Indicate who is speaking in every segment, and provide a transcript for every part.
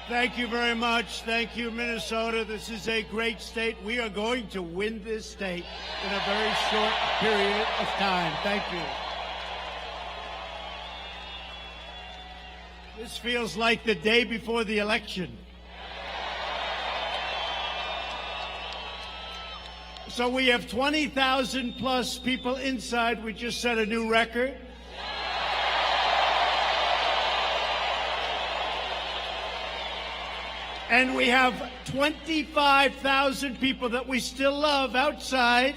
Speaker 1: Thank you very much. Thank you, Minnesota. This is a great state. We are going to win this state in a very short period of time. Thank you. This feels like the day before the election. So we have 20,000 plus people inside. We just set a new record. And we have 25,000 people that we still love outside.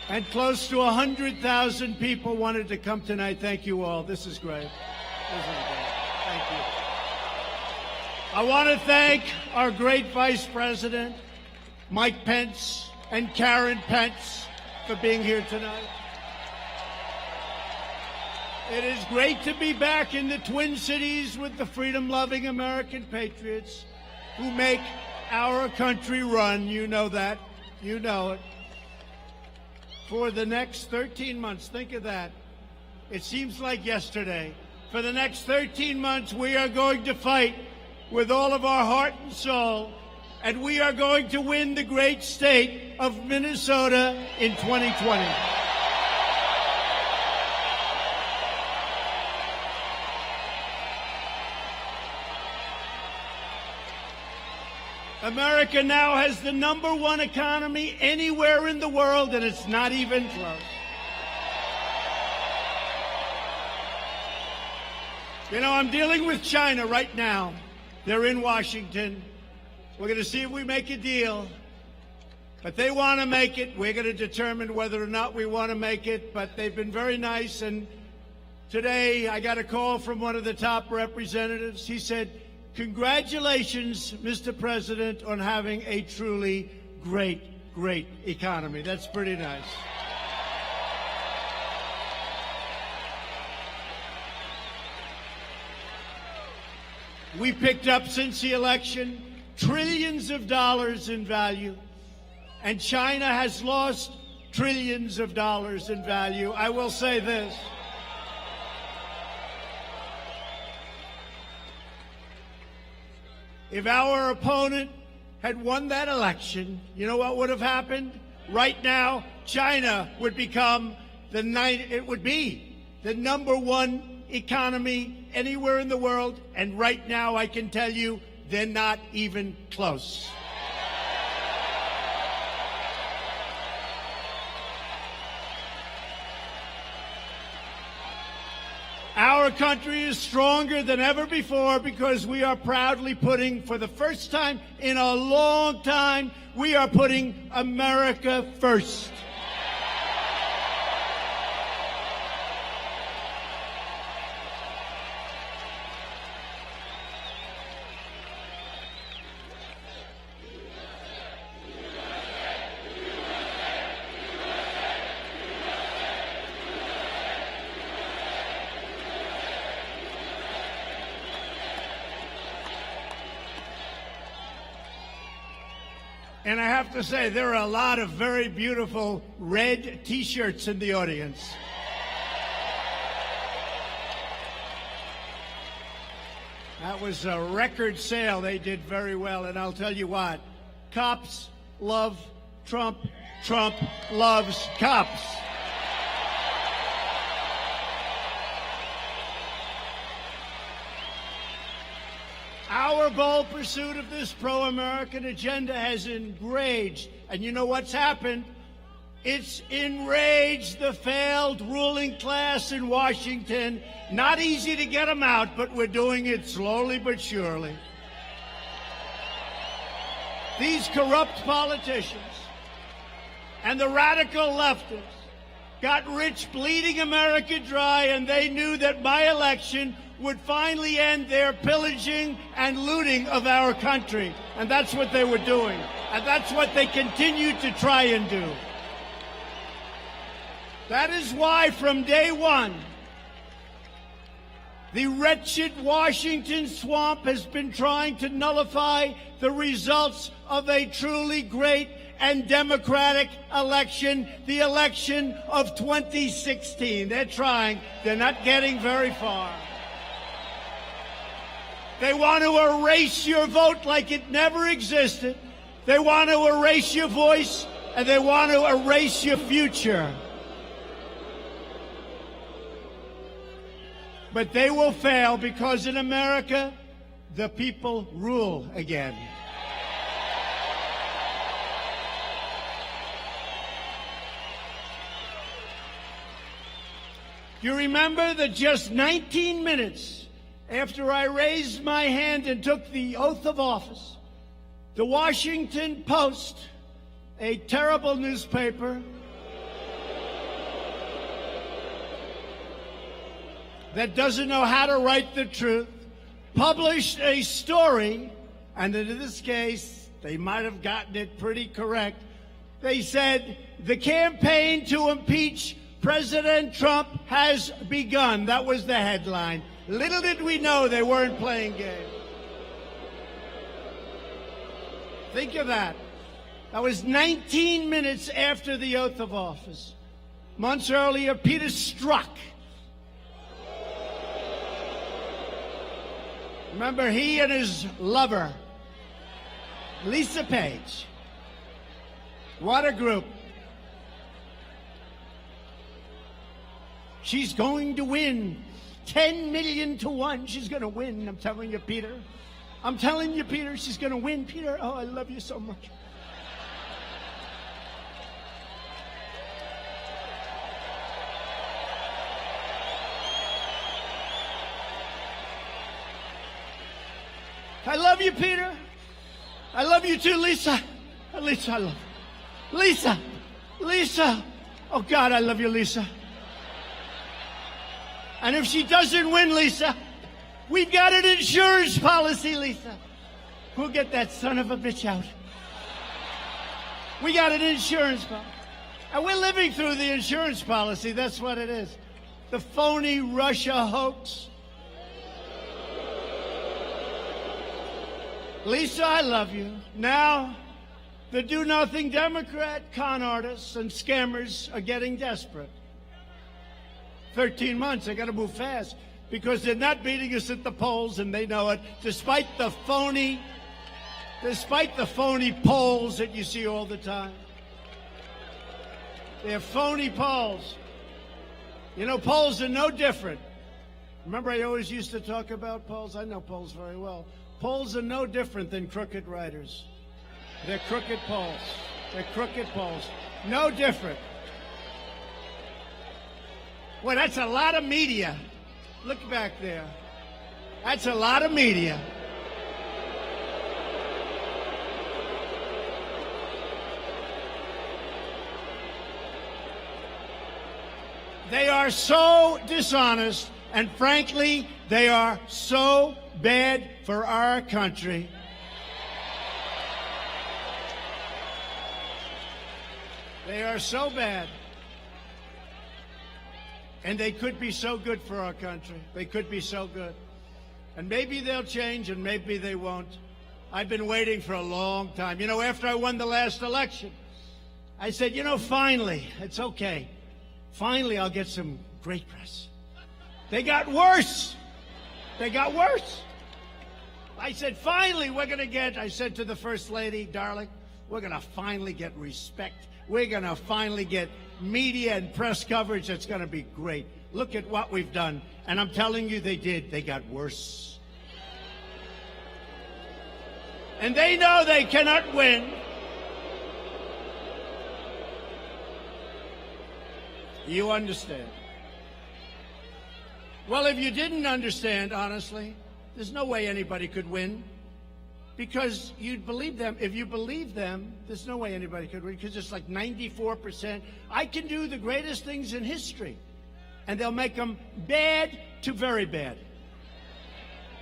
Speaker 1: And close to 100,000 people wanted to come tonight. Thank you all. This is great. This is great. Thank you. I want to thank our great Vice President, Mike Pence, and Karen Pence for being here tonight. It is great to be back in the Twin Cities with the freedom-loving American patriots who make our country run. You know that. You know it. For the next 13 months, think of that. It seems like yesterday. For the next 13 months, we are going to fight with all of our heart and soul, and we are going to win the great state of Minnesota in 2020. America now has the #1 economy anywhere in the world, and it's not even close. You know, I'm dealing with China right now. They're in Washington. We're going to see if we make a deal. But they want to make it. We're going to determine whether or not we want to make it. But they've been very nice. And today I got a call from one of the top representatives. He said, "Congratulations, Mr. President, on having a truly great economy." That's pretty nice. We picked up, since the election, trillions of dollars in value, and China has lost trillions of dollars in value. I will say this. If our opponent had won that election, you know what would have happened? Right now, China would become it would be the #1 economy anywhere in the world, and right now I can tell you they're not even close. Our country is stronger than ever before because we are proudly putting, for the first time in a long time, we are putting America first. And I have to say, there are a lot of very beautiful red T-shirts in the audience. That was a record sale. They did very well. And I'll tell you what, cops love Trump. Trump loves cops. Our bold pursuit of this pro-American agenda has enraged, and you know what's happened? It's enraged the failed ruling class in Washington. Not easy to get them out, but we're doing it slowly but surely. These corrupt politicians and the radical leftists got rich bleeding America dry, and they knew that my election would finally end their pillaging and looting of our country. And that's what they were doing. And that's what they continue to try and do. That is why from day one, the wretched Washington swamp has been trying to nullify the results of a truly great and democratic election, the election of 2016. They're trying. They're not getting very far. They want to erase your vote like it never existed. They want to erase your voice, and they want to erase your future. But they will fail because in America, the people rule again. You remember that just 19 minutes after I raised my hand and took the oath of office, the Washington Post, a terrible newspaper, that doesn't know how to write the truth, published a story, and in this case, they might have gotten it pretty correct. They said, the campaign to impeach President Trump has begun. That was the headline. Little did we know they weren't playing games. Think of that. That was 19 minutes after the oath of office. Months earlier, Peter Strzok. Remember, he and his lover, Lisa Page. What a group. She's going to win 10 million to 1. She's going to win. I'm telling you, Peter. I'm telling you, Peter, she's going to win, Peter. Oh, I love you so much. I love you, Peter. I love you too, Lisa. Lisa, I love you. Lisa. Lisa. Oh, God, I love you, Lisa. And if she doesn't win, Lisa, we've got an insurance policy, Lisa. We'll get that son of a bitch out. We got an insurance policy. And we're living through the insurance policy. That's what it is. The phony Russia hoax. Lisa, I love you. Now, the do-nothing Democrat con artists and scammers are getting desperate. 13 months, they got to move fast because they're not beating us at the polls, and they know it, despite the phony polls that you see all the time. They're phony polls. You know, polls are no different. Remember, I always used to talk about polls? I know polls very well. Polls are no different than crooked writers. They're crooked polls. They're crooked polls. No different. Well, that's a lot of media. Look back there. That's a lot of media. They are so dishonest, and frankly, they are so bad for our country. They are so bad. And they could be so good for our country. They could be so good. And maybe they'll change, and maybe they won't. I've been waiting for a long time. You know, after I won the last election, I said, you know, finally, it's okay. Finally, I'll get some great press. They got worse. They got worse. I said, finally, we're going to get, I said to the First Lady, darling, we're going to finally get respect. We're going to finally get media and press coverage that's going to be great. Look at what we've done. And I'm telling you, they did. They got worse. And they know they cannot win. You understand. Well, if you didn't understand, honestly, there's no way anybody could win. Because you'd believe them. If you believe them, there's no way anybody could win, because it's like 94%. I can do the greatest things in history, and they'll make them bad to very bad.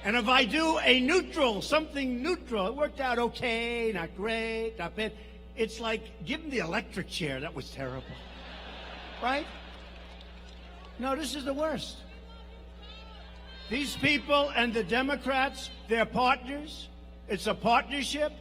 Speaker 1: And if I do a neutral, something neutral, it worked out okay, not great, not bad. It's like, give them the electric chair. That was terrible. Right? No, this is the worst. These people and the Democrats, they're partners. It's a partnership.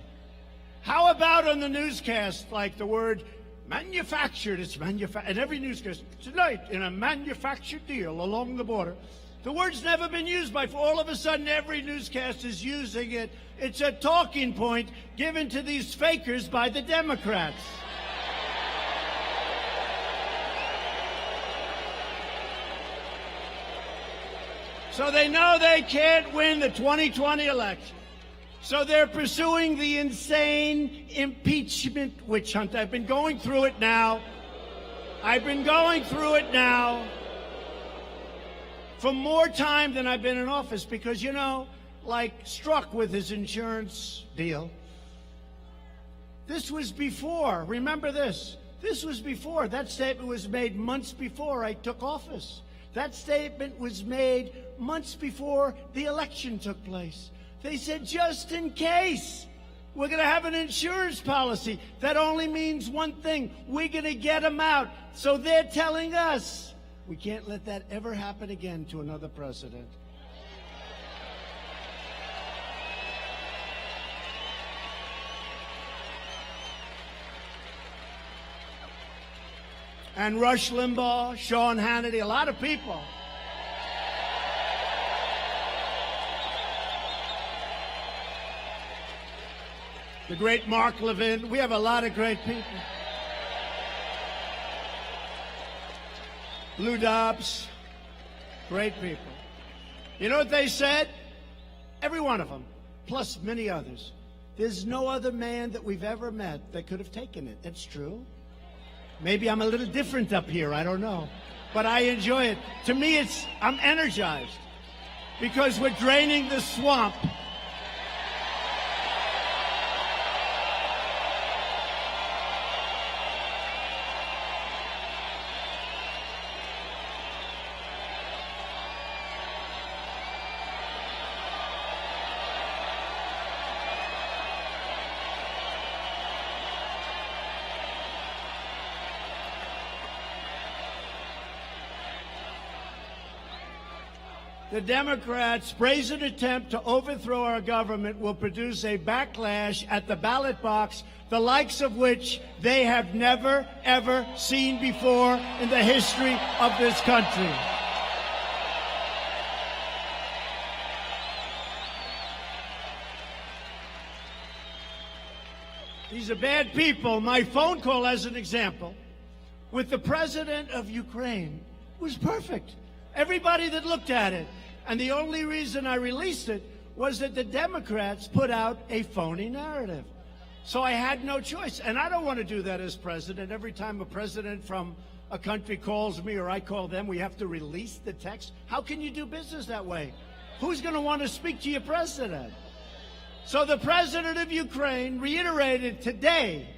Speaker 1: How about on the newscast, like the word manufactured, it's manufactured, and every newscast, tonight in a manufactured deal along the border. The word's never been used before. All of a sudden, every newscast is using it. It's a talking point given to these fakers by the Democrats. So they know they can't win the 2020 election. So they're pursuing the insane impeachment witch hunt. I've been going through it now. For more time than I've been in office because, you know, like Strzok with his insurance deal, this was before, remember this, this was before, that statement was made months before I took office. That statement was made months before the election took place. They said, just in case, we're going to have an insurance policy. That only means one thing, we're going to get them out. So they're telling us, we can't let that ever happen again to another president. And Rush Limbaugh, Sean Hannity, a lot of people. The great Mark Levin. We have a lot of great people. Lou Dobbs, great people. You know what they said? Every one of them, plus many others. There's no other man that we've ever met that could have taken it. That's true. Maybe I'm a little different up here, I don't know. But I enjoy it. To me, I'm energized because we're draining the swamp. The Democrats' brazen attempt to overthrow our government will produce a backlash at the ballot box, the likes of which they have never, ever seen before in the history of this country. These are bad people. My phone call, as an example, with the president of Ukraine was perfect. Everybody that looked at it. And the only reason I released it was that the Democrats put out a phony narrative. So I had no choice. And I don't want to do that as president. Every time a president from a country calls me or I call them, we have to release the text. How can you do business that way? Who's going to want to speak to your president? So the president of Ukraine reiterated today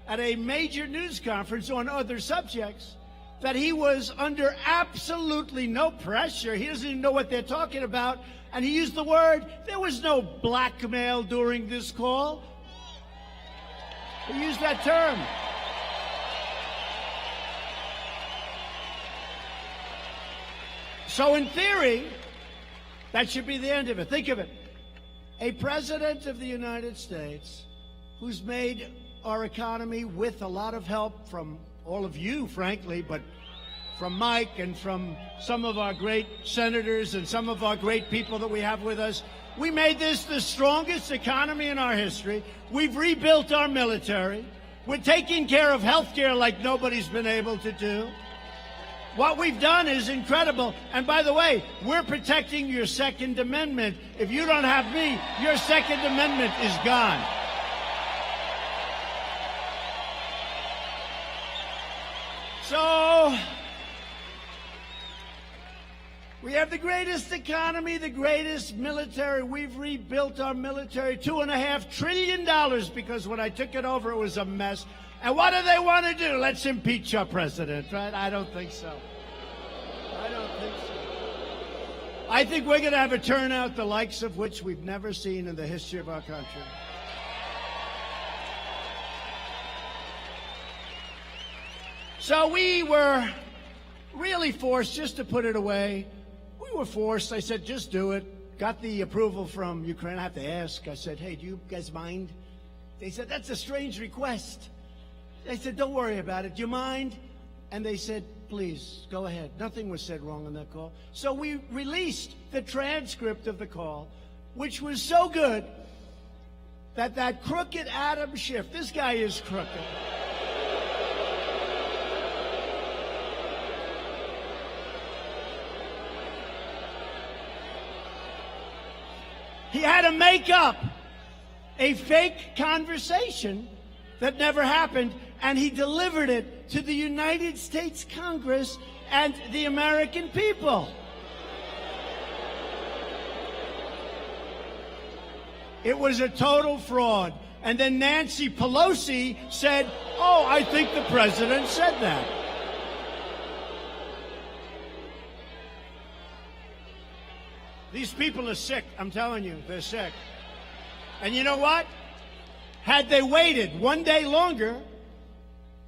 Speaker 1: at a major news conference on other subjects that he was under absolutely no pressure. He doesn't even know what they're talking about. And he used the word, there was no blackmail during this call. He used that term. So in theory, that should be the end of it. Think of it. A president of the United States who's made our economy with a lot of help from all of you, frankly, but from Mike and from some of our great senators and some of our great people that we have with us. We made this the strongest economy in our history. We've rebuilt our military. We're taking care of health care like nobody's been able to do. What we've done is incredible. And by the way, we're protecting your Second Amendment. If you don't have me, your Second Amendment is gone. So, we have the greatest economy, the greatest military. We've rebuilt our military, $2.5 trillion, because when I took it over, it was a mess. And what do they want to do? Let's impeach our president, right? I don't think so. I think we're going to have a turnout the likes of which we've never seen in the history of our country. So we were really forced just to put it away. We were forced. I said, just do it. Got the approval from Ukraine. I have to ask. I said, hey, do you guys mind They said, that's a strange request. They said, don't worry about it. Do you mind? And they said, please, go ahead. Nothing was said wrong on that call. So we released the transcript of the call, which was so good that that crooked Adam Schiff, this guy is crooked. He had to make up a fake conversation that never happened, and he delivered it to the United States Congress and the American people. It was a total fraud. And then Nancy Pelosi said, oh, I think the president said that. These people are sick. I'm telling you, they're sick. And you know what? Had they waited one day longer,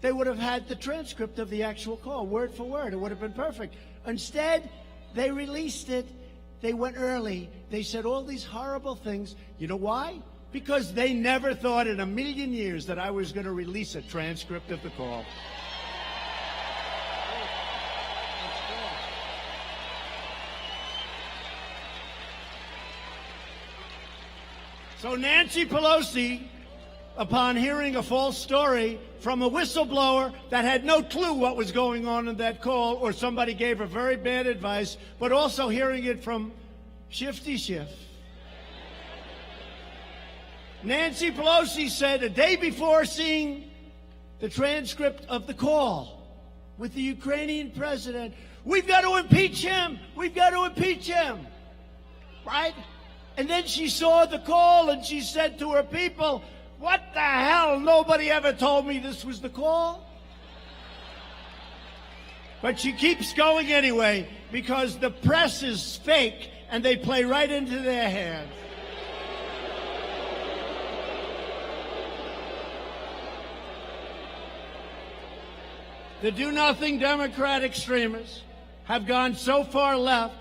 Speaker 1: they would have had the transcript of the actual call, word for word. It would have been perfect. Instead, they released it. They went early. They said all these horrible things. You know why? Because they never thought in a million years that I was going to release a transcript of the call. So Nancy Pelosi, upon hearing a false story from a whistleblower that had no clue what was going on in that call, or somebody gave her very bad advice, but also hearing it from Shifty Schiff. Nancy Pelosi said a day before seeing the transcript of the call with the Ukrainian president, we've got to impeach him. We've got to impeach him. Right? And then she saw the call and she said to her people, what the hell? Nobody ever told me this was the call. But she keeps going anyway because the press is fake and they play right into their hands. The do-nothing Democrat extremists have gone so far left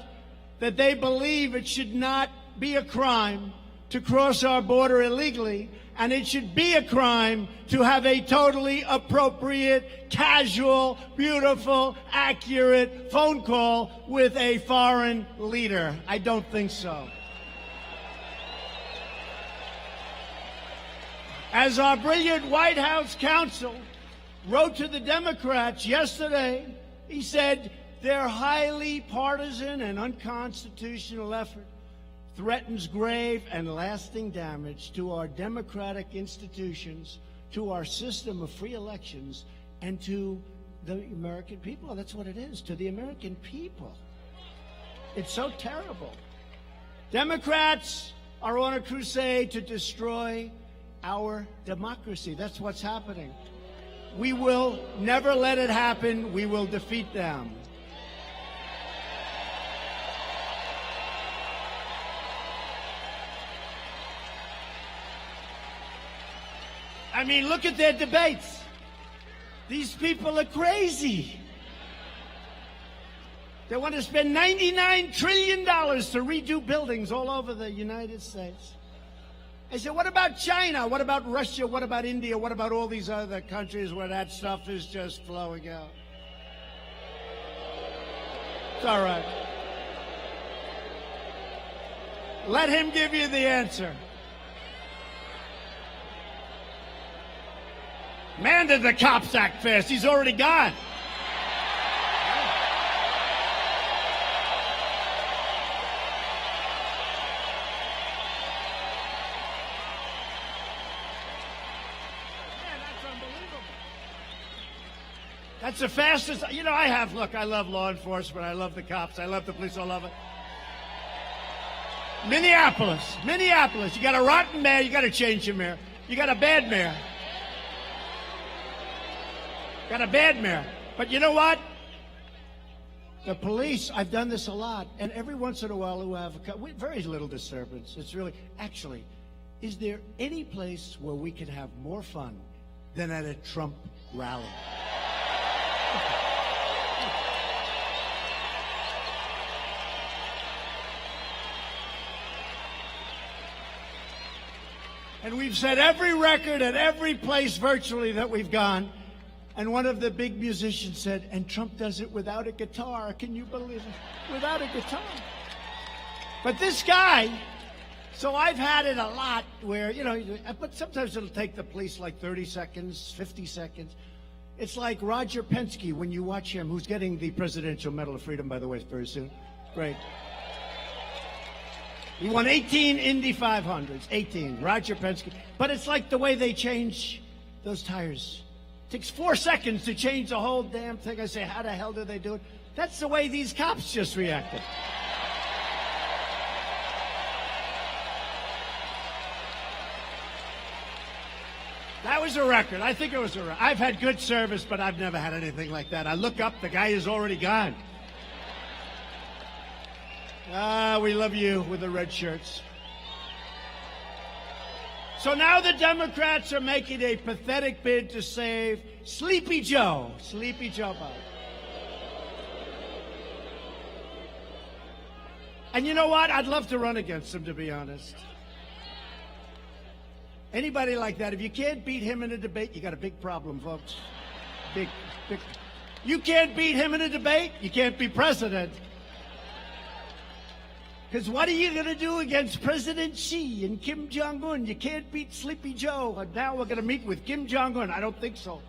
Speaker 1: that they believe it should not be a crime to cross our border illegally, and it should be a crime to have a totally appropriate, casual, beautiful, accurate phone call with a foreign leader. I don't think so. As our brilliant White House counsel wrote to the Democrats yesterday, he said their highly partisan and unconstitutional effort threatens grave and lasting damage to our democratic institutions, to our system of free elections, and to the American people. That's what it is, to the American people. It's so terrible. Democrats are on a crusade to destroy our democracy. That's what's happening. We will never let it happen. We will defeat them. I mean, look at their debates. These people are crazy. They want to spend $99 trillion to redo buildings all over the United States. I said, what about China? What about Russia? What about India? What about all these other countries where that stuff is just flowing out? It's all right. Let him give you the answer. Man, did the cops act fast. He's already gone. That's the fastest. You know, I love law enforcement. I love the cops. I love the police. I love it. Minneapolis. You got a rotten mayor. You got to change your mayor. You got a bad mayor. But you know what? The police, I've done this a lot, and every once in a while who have very little disturbance. It's really, actually, is there any place where we could have more fun than at a Trump rally? And we've set every record at every place virtually that we've gone. And one of the big musicians said, and Trump does it without a guitar. Can you believe it? Without a guitar. But this guy, so I've had it a lot where, but sometimes it'll take the police like 30 seconds, 50 seconds. It's like Roger Penske when you watch him, who's getting the Presidential Medal of Freedom, by the way, very soon. Great. He won 18 Indy 500s, 18, Roger Penske. But it's like the way they change those tires. It takes 4 seconds to change the whole damn thing. I say, how the hell do they do it? That's the way these cops just reacted. That was a record. I think it was a record. I've had good service, but I've never had anything like that. I look up, the guy is already gone. We love you with the red shirts. So now the Democrats are making a pathetic bid to save Sleepy Joe. Sleepy Joe Biden. And you know what? I'd love to run against him, to be honest. Anybody like that, if you can't beat him in a debate, you got a big problem, folks. Big. You can't beat him in a debate, you can't be president. Because what are you going to do against President Xi and Kim Jong-un? You can't beat Sleepy Joe. And now we're going to meet with Kim Jong-un. I don't think so.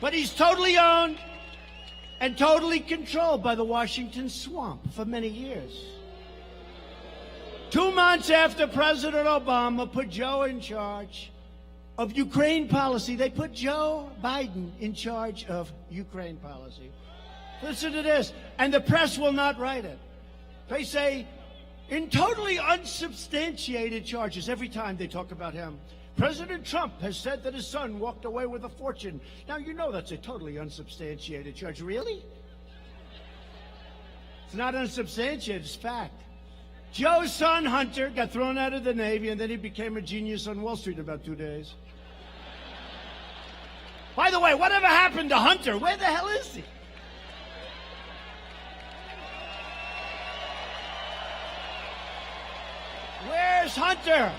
Speaker 1: But he's totally owned and totally controlled by the Washington swamp for many years. 2 months after President Obama put Joe in charge of Ukraine policy, they put Joe Biden in charge of Ukraine policy. Listen to this, and the press will not write it. They say, in totally unsubstantiated charges, every time they talk about him, President Trump has said that his son walked away with a fortune. Now, you know that's a totally unsubstantiated charge. Really? It's not unsubstantiated, it's fact. Joe's son, Hunter, got thrown out of the Navy, and then he became a genius on Wall Street in about 2 days. By the way, whatever happened to Hunter? Where the hell is he? Where's Hunter?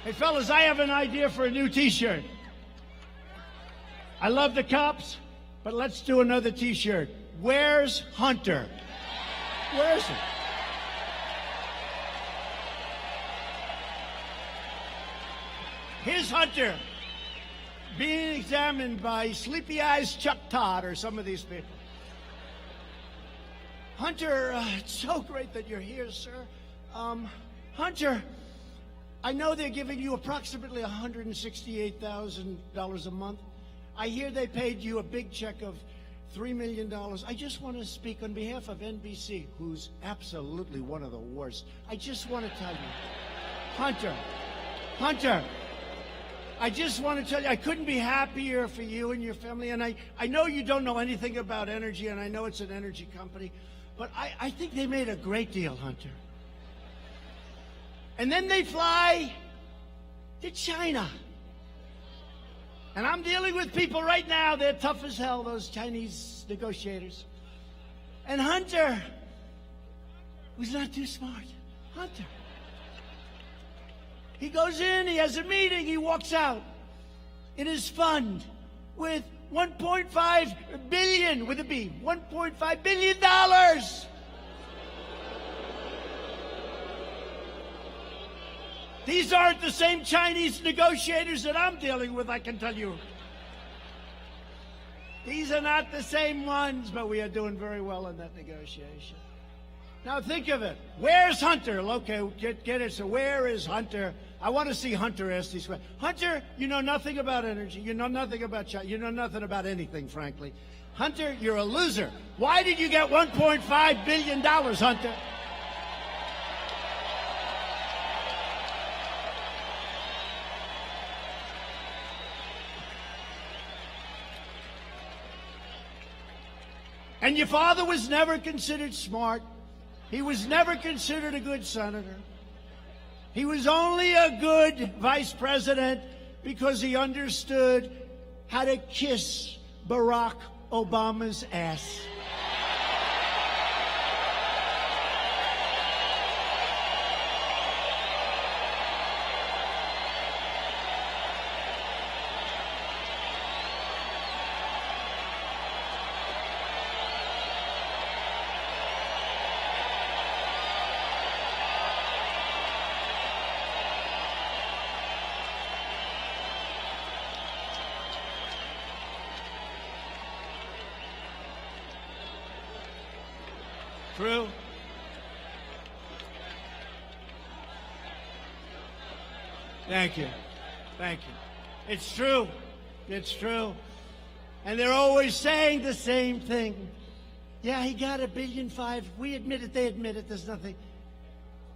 Speaker 1: Hey, fellas, I have an idea for a new T-shirt. I love the cops, but let's do another T-shirt. Where's Hunter? Where is he? Here's Hunter being examined by Sleepy Eyes Chuck Todd or some of these people. Hunter, it's so great that you're here, sir. Hunter, I know they're giving you approximately $168,000 a month. I hear they paid you a big check of $3 million. I just want to speak on behalf of NBC, who's absolutely one of the worst. I just want to tell you, Hunter, I just want to tell you, I couldn't be happier for you and your family. And I know you don't know anything about energy, and I know it's an energy company, but I think they made a great deal, Hunter. And then they fly to China. And I'm dealing with people right now, they're tough as hell, those Chinese negotiators. And Hunter, who's not too smart, Hunter, he goes in, he has a meeting, he walks out in his fund with $1.5 billion, with a B, $1.5 billion. These aren't the same Chinese negotiators that I'm dealing with, I can tell you. These are not the same ones, but we are doing very well in that negotiation. Now think of it. Where's Hunter? Okay, get it. So where is Hunter? I want to see Hunter ask these questions. Hunter, you know nothing about energy. You know nothing about China. You know nothing about anything, frankly. Hunter, you're a loser. Why did you get $1.5 billion, Hunter? And your father was never considered smart. He was never considered a good senator. He was only a good vice president because he understood how to kiss Barack Obama's ass. True. Thank you. Thank you. It's true. It's true. And they're always saying the same thing. Yeah, he got $1.5 billion. We admit it. They admit it. There's nothing.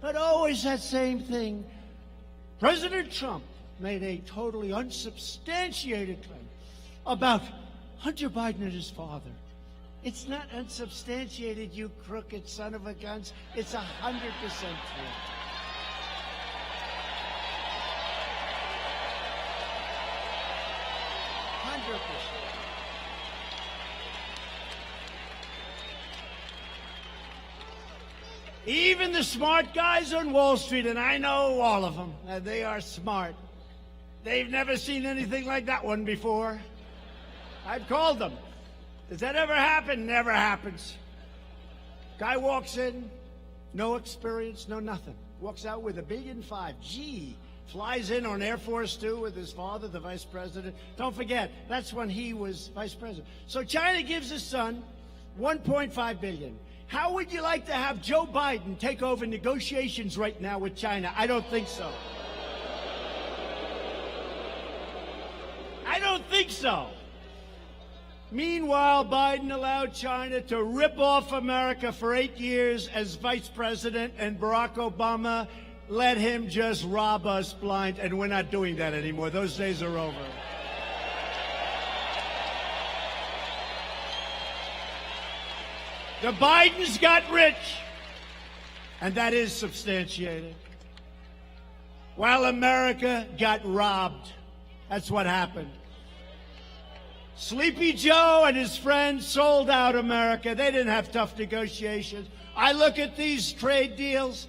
Speaker 1: But always that same thing. President Trump made a totally unsubstantiated claim about Hunter Biden and his father. It's not unsubstantiated, you crooked son of a guns. It's 100% true. Even the smart guys on Wall Street, and I know all of them, they are smart. They've never seen anything like that one before. I've called them. Does that ever happen? Never happens. Guy walks in, no experience, no nothing. Walks out with $1.5 billion. Gee. Flies in on Air Force Two with his father, the vice president. Don't forget, that's when he was vice president. So China gives his son $1.5 billion. How would you like to have Joe Biden take over negotiations right now with China? I don't think so. I don't think so. Meanwhile, Biden allowed China to rip off America for 8 years as vice president, and Barack Obama let him just rob us blind, and we're not doing that anymore. Those days are over. The Bidens got rich, and that is substantiated, while America got robbed. That's what happened. Sleepy Joe and his friends sold out America. They didn't have tough negotiations. I look at these trade deals,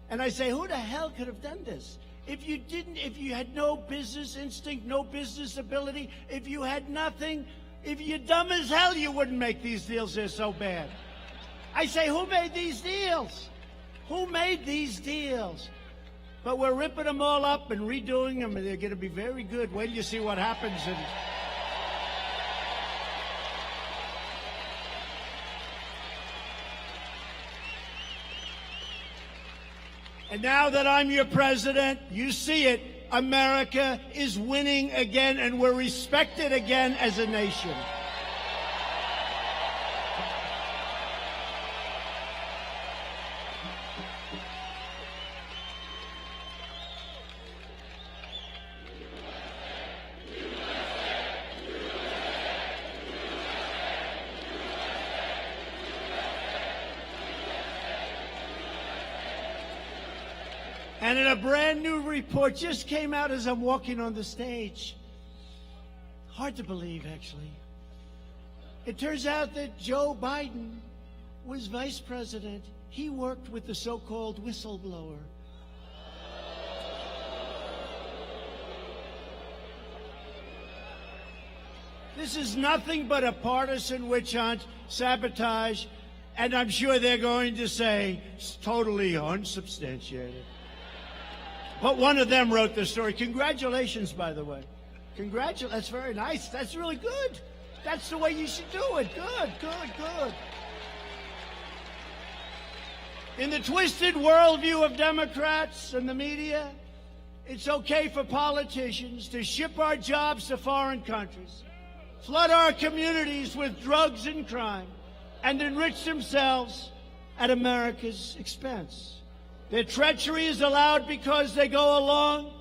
Speaker 1: and I say, who the hell could have done this? If you had no business instinct, no business ability, if you had nothing, if you're dumb as hell, you wouldn't make these deals. They're so bad. I say, who made these deals? Who made these deals? But we're ripping them all up and redoing them, and they're going to be very good. Wait till you see what happens. And now that I'm your president, you see it. America is winning again, and we're respected again as a nation. And in a brand new report just came out as I'm walking on the stage. Hard to believe, actually. It turns out that Joe Biden was vice president. He worked with the so-called whistleblower. This is nothing but a partisan witch hunt, sabotage, and I'm sure they're going to say it's totally unsubstantiated. But one of them wrote the story. Congratulations, by the way. That's very nice. That's really good. That's the way you should do it. Good, good, good. In the twisted worldview of Democrats and the media, it's okay for politicians to ship our jobs to foreign countries, flood our communities with drugs and crime, and enrich themselves at America's expense. Their treachery is allowed because they go along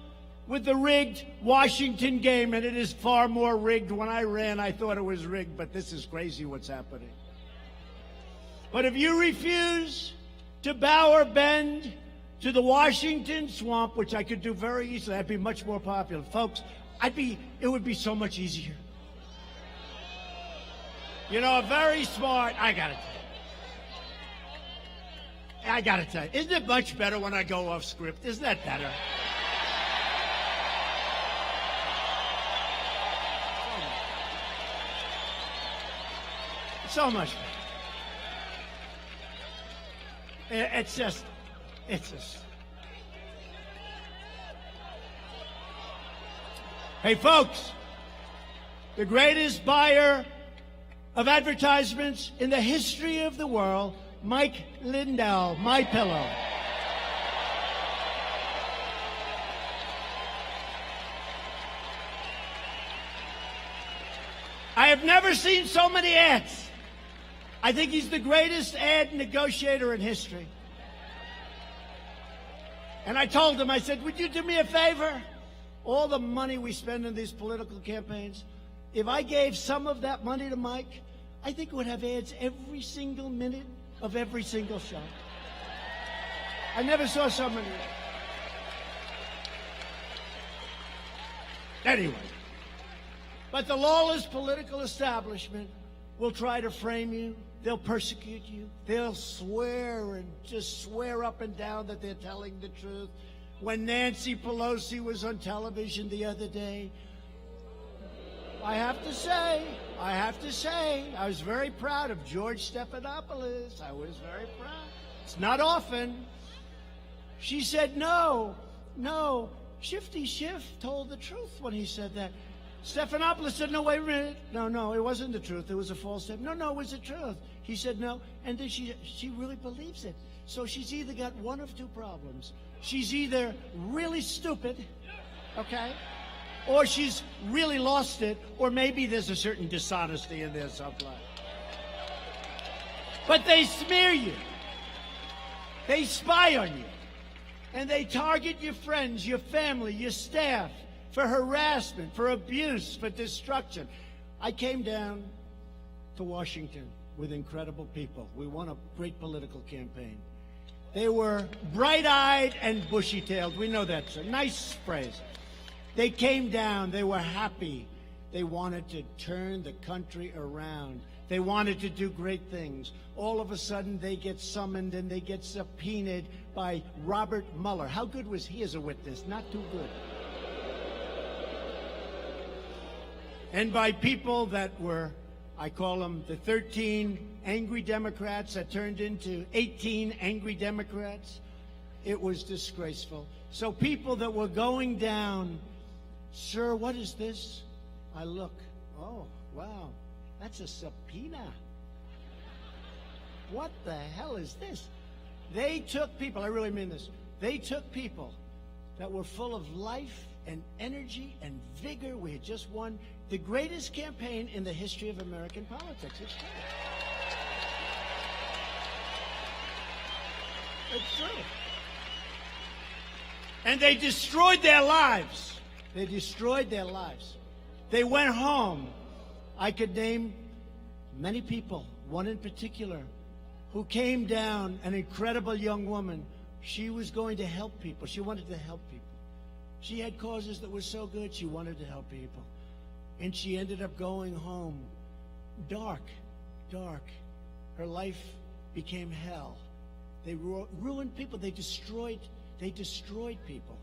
Speaker 1: with the rigged Washington game, and it is far more rigged. When I ran, I thought it was rigged, but this is crazy what's happening. But if you refuse to bow or bend to the Washington swamp, which I could do very easily, I'd be much more popular. Folks, it would be so much easier. You know, very smart, I gotta tell you, isn't it much better when I go off script? Isn't that better? So much better. It's just. Hey, folks, the greatest buyer of advertisements in the history of the world Mike Lindell, My Pillow. I have never seen so many ads. I think he's the greatest ad negotiator in history. And I told him, I said, would you do me a favor? All the money we spend in these political campaigns, if I gave some of that money to Mike, I think it would have ads every single minute of every single show. I never saw so many. Anyway, but the lawless political establishment will try to frame you. They'll persecute you. They'll swear and just swear up and down that they're telling the truth. When Nancy Pelosi was on television the other day, I have to say, I was very proud of George Stephanopoulos. I was very proud. It's not often. She said, no, Shifty Schiff told the truth when he said that. Stephanopoulos said, no, wait a minute. No, it wasn't the truth. It was a false statement. No, it was the truth. He said no, and then she really believes it. So she's either got one of two problems. She's either really stupid, okay, or she's really lost it, or maybe there's a certain dishonesty in there someplace. But they smear you. They spy on you. And they target your friends, your family, your staff for harassment, for abuse, for destruction. I came down to Washington with incredible people. We won a great political campaign. They were bright-eyed and bushy-tailed. We know that's a nice phrase. They came down. They were happy. They wanted to turn the country around. They wanted to do great things. All of a sudden, they get summoned and they get subpoenaed by Robert Mueller. How good was he as a witness? Not too good. And by people that were, I call them the 13 angry Democrats that turned into 18 angry Democrats. It was disgraceful. So people that were going down, sir, what is this? I look, oh, wow, that's a subpoena. What the hell is this? They took people, I really mean this, they took people that were full of life and energy and vigor. We had just won the greatest campaign in the history of American politics. It's true. It's true. And they destroyed their lives. They destroyed their lives. They went home. I could name many people, one in particular, who came down, an incredible young woman. She was going to help people. She wanted to help people. She had causes that were so good, she wanted to help people. And she ended up going home dark. Her life became hell. They ruined people. They destroyed people.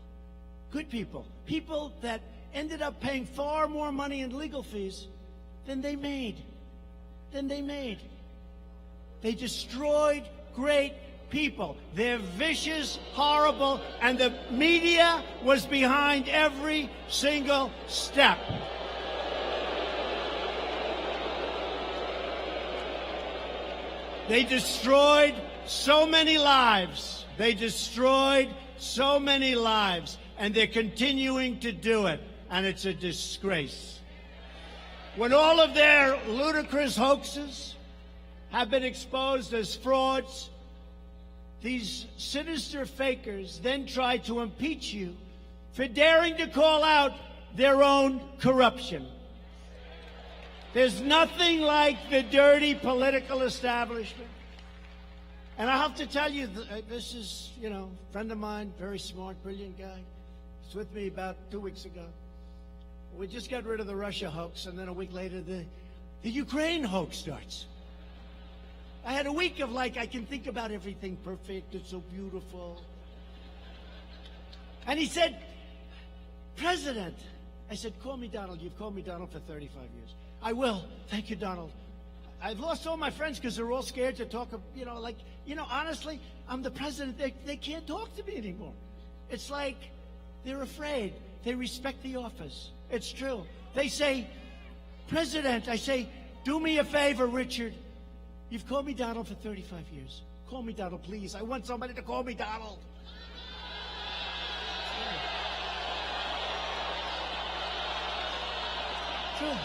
Speaker 1: Good people. People that ended up paying far more money in legal fees than they made. They destroyed great people. They're vicious, horrible, and the media was behind every single step. They destroyed so many lives. And they're continuing to do it. And it's a disgrace. When all of their ludicrous hoaxes have been exposed as frauds, these sinister fakers then try to impeach you for daring to call out their own corruption. There's nothing like the dirty political establishment. And I have to tell you, this is, a friend of mine, very smart, brilliant guy. He's with me about 2 weeks ago. We just got rid of the Russia hoax, and then a week later, the Ukraine hoax starts. I had a week of I can think about everything perfect, it's so beautiful. And he said, President, I said, call me Donald. You've called me Donald for 35 years. I will. Thank you, Donald. I've lost all my friends because they're all scared to talk, honestly, I'm the president. They can't talk to me anymore. It's like they're afraid. They respect the office. It's true. They say, President, I say, do me a favor, Richard. You've called me Donald for 35 years. Call me Donald, please. I want somebody to call me Donald. Sure.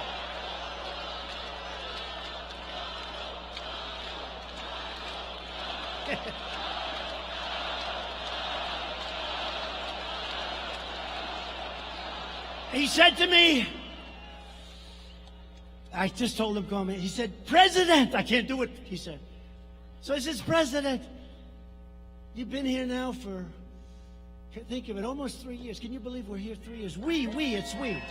Speaker 1: He said to me, I just told him, call me. He said, President, I can't do it, he said. So I says, President, you've been here now for, think of it, almost 3 years. Can you believe we're here 3 years? It's we.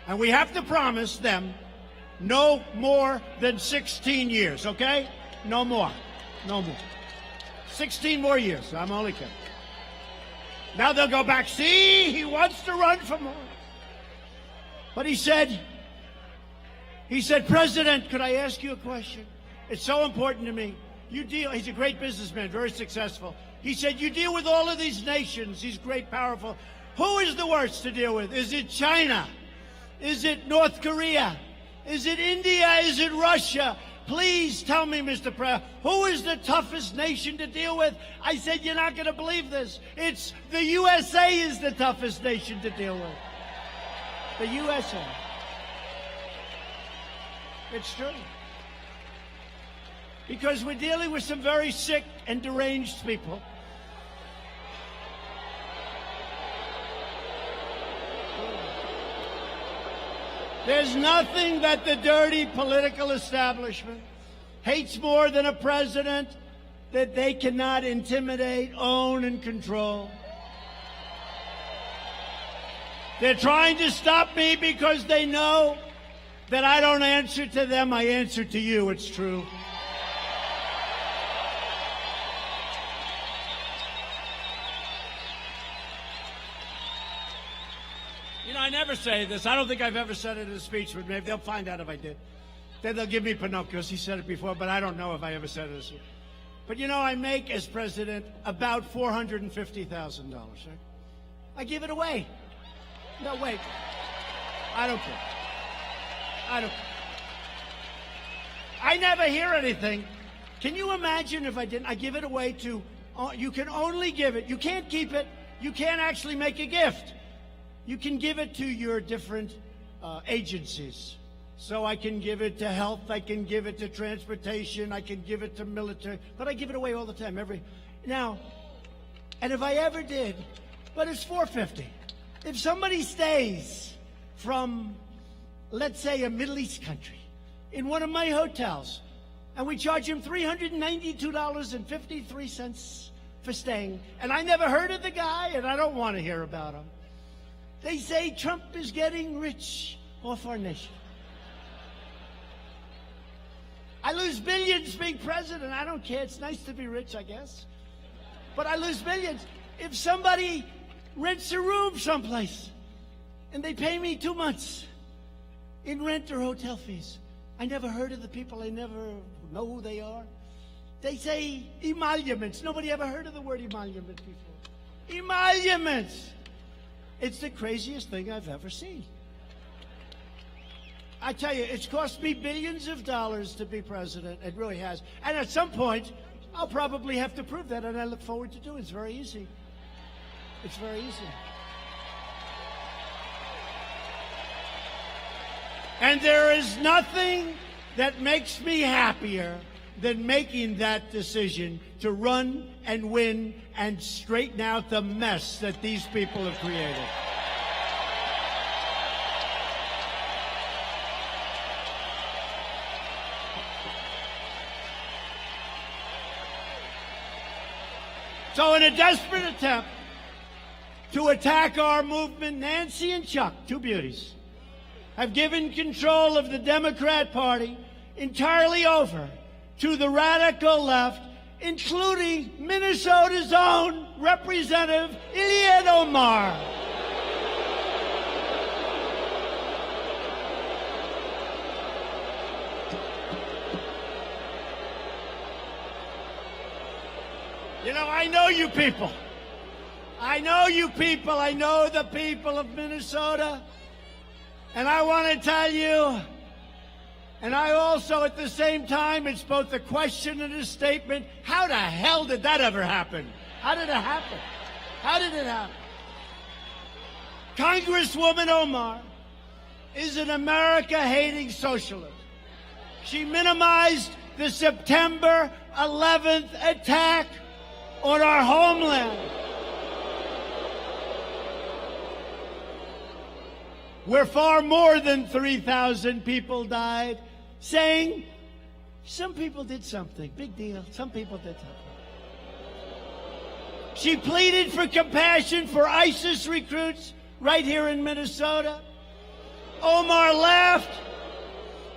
Speaker 1: And we have to promise them no more than 16 years, okay? No more. 16 more years. I'm only kidding. Now they'll go back. See, he wants to run for more. But he said, President, could I ask you a question? It's so important to me. He's a great businessman, very successful. He said, you deal with all of these nations, these great, powerful. Who is the worst to deal with? Is it China? Is it North Korea? Is it India? Is it Russia? Please tell me, Mr. President, who is the toughest nation to deal with? I said, you're not going to believe this. It's the USA is the toughest nation to deal with. The USA. It's true. Because we're dealing with some very sick and deranged people. There's nothing that the dirty political establishment hates more than a president that they cannot intimidate, own, and control. They're trying to stop me because they know that I don't answer to them, I answer to you. It's true. You know, I never say this. I don't think I've ever said it in a speech, but maybe they'll find out if I did. Then they'll give me Pinocchio's. He said it before, but I don't know if I ever said it. But you know, I make, as president, about $450,000, right? I give it away. No, wait. I don't care. I never hear anything. Can you imagine if I didn't? I give it away to, you can only give it. You can't keep it. You can't actually make a gift. You can give it to your different agencies. So I can give it to health, I can give it to transportation, I can give it to military, but I give it away all the time. Now, and if I ever did, but it's $450. If somebody stays from, let's say, a Middle East country in one of my hotels, and we charge him $392.53 for staying, and I never heard of the guy, and I don't want to hear about him. They say Trump is getting rich off our nation. I lose billions being president. I don't care. It's nice to be rich, I guess. But I lose billions. If somebody rents a room someplace and they pay me 2 months in rent or hotel fees, I never heard of the people. I never know who they are. They say emoluments. Nobody ever heard of the word emolument before. Emoluments. It's the craziest thing I've ever seen. I tell you, it's cost me billions of dollars to be president. It really has. And at some point, I'll probably have to prove that, and I look forward to doing it. It's very easy. It's very easy. And there is nothing that makes me happier than making that decision to run and win and straighten out the mess that these people have created. So in a desperate attempt to attack our movement, Nancy and Chuck, two beauties, have given control of the Democrat Party entirely over to the radical left, including Minnesota's own Representative Ilhan Omar. You know, I know you people. I know you people. I know the people of Minnesota. And I want to tell you, And I also, at the same time, it's both a question and a statement. How the hell did that ever happen? How did it happen? How did it happen? Congresswoman Omar is an America-hating socialist. She minimized the September 11th attack on our homeland, where far more than 3,000 people died, saying some people did something. Big deal. Some people did something. She pleaded for compassion for ISIS recruits right here in Minnesota. Omar laughed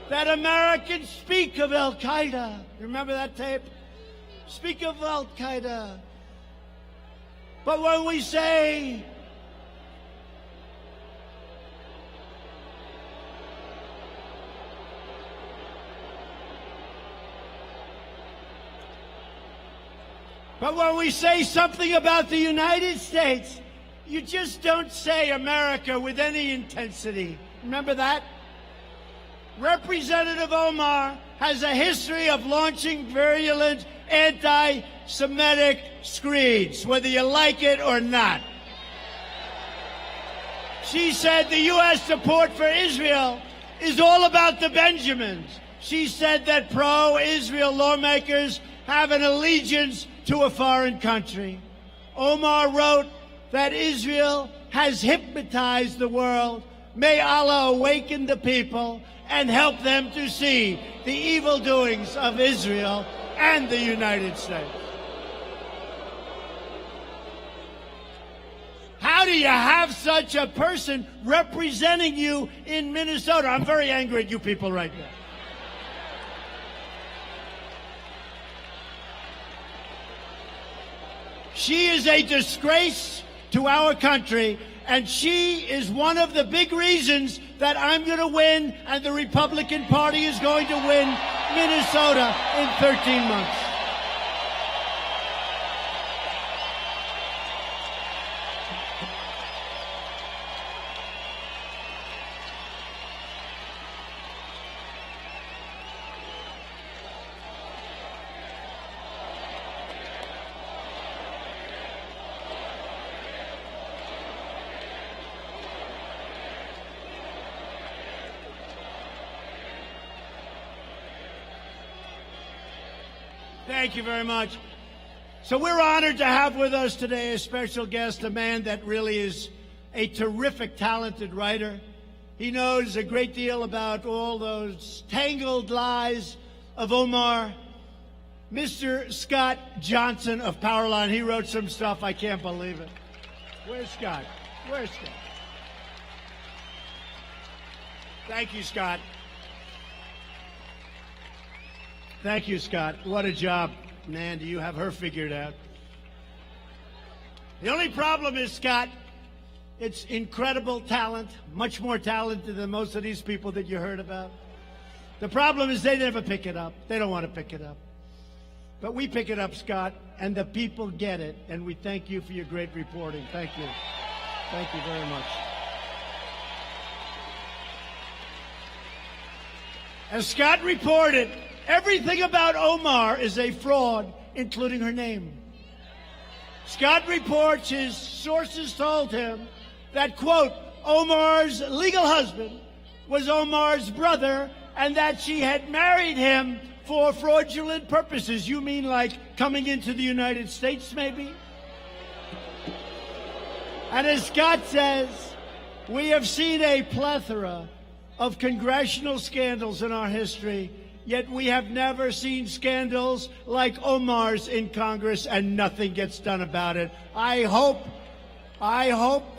Speaker 1: that Americans speak of Al-Qaeda. Remember that tape? Speak of Al-Qaeda. But when we say something about the United States, you just don't say America with any intensity. Remember that? Representative Omar has a history of launching virulent anti-Semitic screeds, whether you like it or not. She said the U.S. support for Israel is all about the Benjamins. She said that pro-Israel lawmakers have an allegiance to a foreign country. Omar wrote that Israel has hypnotized the world. May Allah awaken the people and help them to see the evil doings of Israel and the United States. How do you have such a person representing you in Minnesota? I'm very angry at you people right now. She is a disgrace to our country, and she is one of the big reasons that I'm going to win and the Republican Party is going to win Minnesota in 13 months. Thank you very much. So we're honored to have with us today a special guest, a man that really is a terrific, talented writer. He knows a great deal about all those tangled lies of Omar. Mr. Scott Johnson of Powerline. He wrote some stuff. I can't believe it. Where's Scott? Where's Scott? Thank you, Scott. Thank you, Scott. What a job. Man, do you have her figured out. The only problem is, Scott, it's incredible talent, much more talented than most of these people that you heard about. The problem is they never pick it up. They don't want to pick it up. But we pick it up, Scott, and the people get it, and we thank you for your great reporting. Thank you. Thank you very much. As Scott reported, everything about Omar is a fraud, including her name. Scott reports his sources told him that, quote, Omar's legal husband was Omar's brother and that she had married him for fraudulent purposes. You mean like coming into the United States, maybe? And as Scott says, we have seen a plethora of congressional scandals in our history, yet we have never seen scandals like Omar's in Congress, and nothing gets done about it. I hope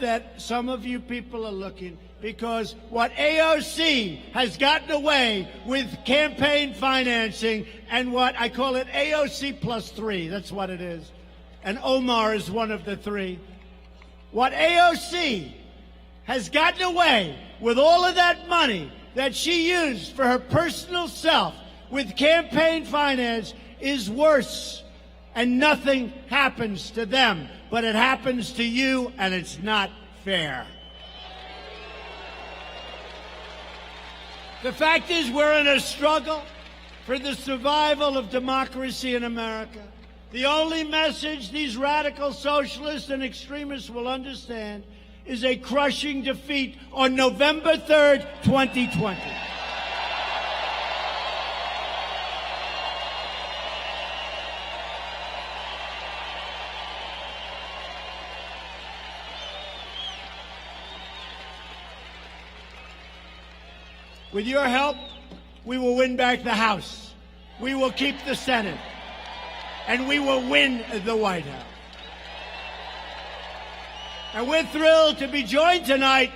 Speaker 1: that some of you people are looking, because what AOC has gotten away with campaign financing, and what I call it AOC plus 3, that's what it is, and Omar is one of the 3. What AOC has gotten away with all of that money that she used for her personal self with campaign finance is worse, and nothing happens to them, but it happens to you, and it's not fair. The fact is, we're in a struggle for the survival of democracy in America. The only message these radical socialists and extremists will understand is a crushing defeat on November 3rd, 2020. With your help, we will win back the House. We will keep the Senate. And we will win the White House. And we're thrilled to be joined tonight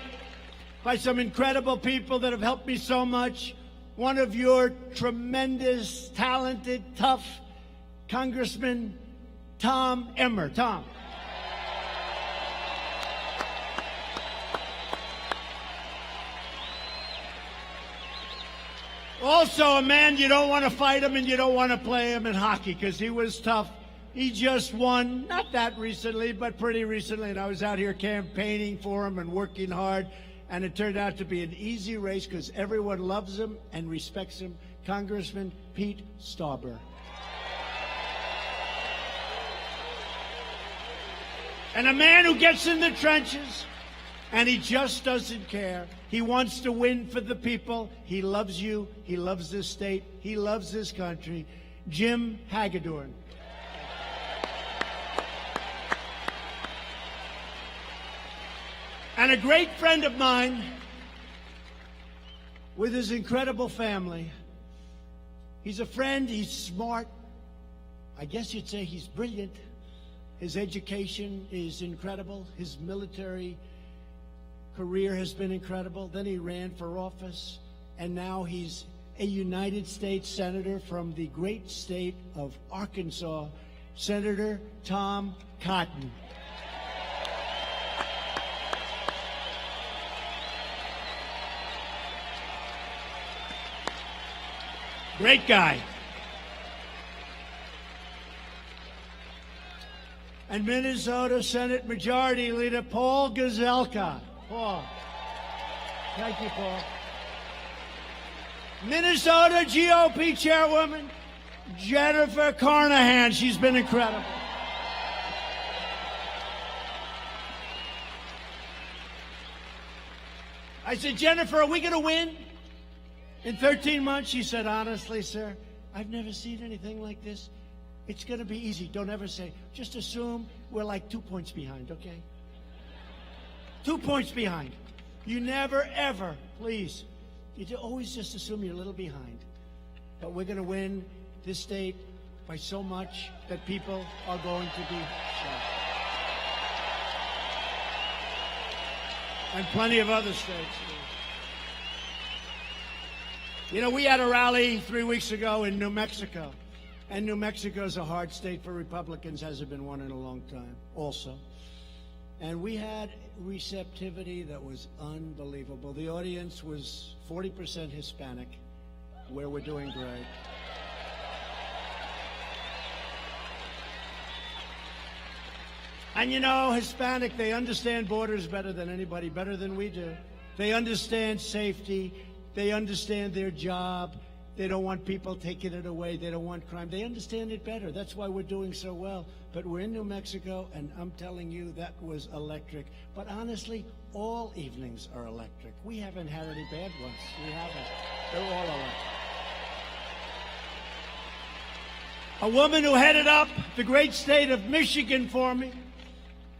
Speaker 1: by some incredible people that have helped me so much. One of your tremendous, talented, tough Congressman, Tom Emmer. Tom. Also a man you don't want to fight him and you don't want to play him in hockey because he was tough. He just won, not that recently, but pretty recently, and I was out here campaigning for him and working hard, and it turned out to be an easy race because everyone loves him and respects him. Congressman Pete Stauber. And a man who gets in the trenches, and he just doesn't care. He wants to win for the people. He loves you. He loves this state. He loves this country. Jim Hagedorn. And a great friend of mine with his incredible family. He's a friend. He's smart. I guess you'd say he's brilliant. His education is incredible. His military career has been incredible. Then he ran for office, and now he's a United States Senator from the great state of Arkansas, Senator Tom Cotton. Great guy. And Minnesota Senate Majority Leader Paul Gazelka. Paul. Thank you, Paul. Minnesota GOP Chairwoman Jennifer Carnahan. She's been incredible. I said, Jennifer, are we going to win in 13 months? She said, honestly, sir, I've never seen anything like this. It's going to be easy. Don't ever say. Just assume we're like 2 points behind, okay? 2 points behind. You never, ever, please. You always just assume you're a little behind. But we're going to win this state by so much that people are going to be shocked. And plenty of other states. You know, we had a rally 3 weeks ago in New Mexico. And New Mexico is a hard state for Republicans, hasn't been one in a long time also. And we had receptivity that was unbelievable. The audience was 40% Hispanic, where we're doing great. And you know, Hispanic, they understand borders better than anybody, better than we do. They understand safety. They understand their job. They don't want people taking it away. They don't want crime. They understand it better. That's why we're doing so well. But we're in New Mexico, and I'm telling you, that was electric. But honestly, all evenings are electric. We haven't had any bad ones. We haven't. They're all electric. A woman who headed up the great state of Michigan for me,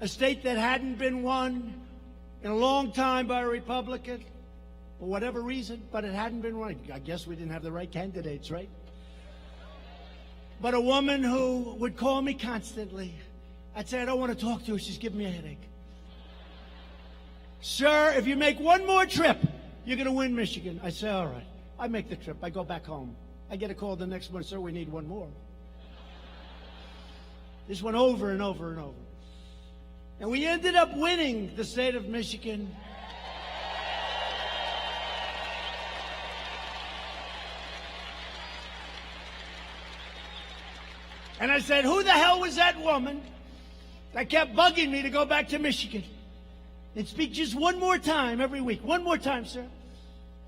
Speaker 1: a state that hadn't been won in a long time by a Republican, for whatever reason, but it hadn't been right. I guess we didn't have the right candidates, right? But a woman who would call me constantly. I'd say, I don't want to talk to her. She's giving me a headache. Sir, if you make one more trip, you're going to win Michigan. I say, all right. I make the trip. I go back home. I get a call the next morning, sir, we need one more. This went over and over and over. And we ended up winning the state of Michigan. And I said, who the hell was that woman that kept bugging me to go back to Michigan and speak just one more time every week? One more time, sir.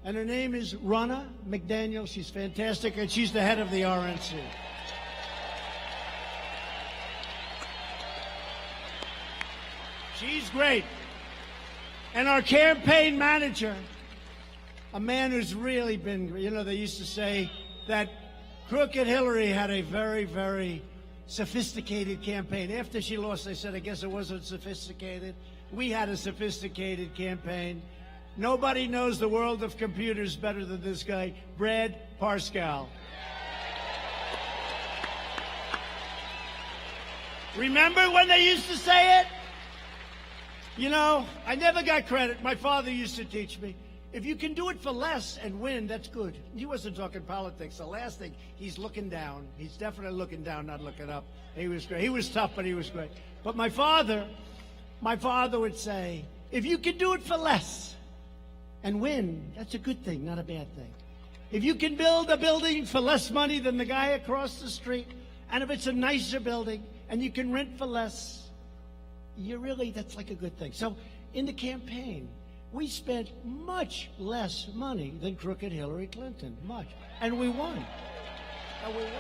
Speaker 1: And her name is Ronna McDaniel. She's fantastic, and she's the head of the RNC. She's great. And our campaign manager, a man who's really been, you know, they used to say that Crooked Hillary had a very, very sophisticated campaign. After she lost, they said, I guess it wasn't sophisticated. We had a sophisticated campaign. Nobody knows the world of computers better than this guy, Brad Parscale. Remember when they used to say it? You know, I never got credit. My father used to teach me, if you can do it for less and win, that's good. He wasn't talking politics. The last thing, he's looking down. He's definitely looking down, not looking up. He was great. He was tough, but he was great. But my father would say, if you can do it for less and win, that's a good thing, not a bad thing. If you can build a building for less money than the guy across the street, and if it's a nicer building and you can rent for less, that's like a good thing. So in the campaign, we spent much less money than Crooked Hillary Clinton, much. And we won. And we won.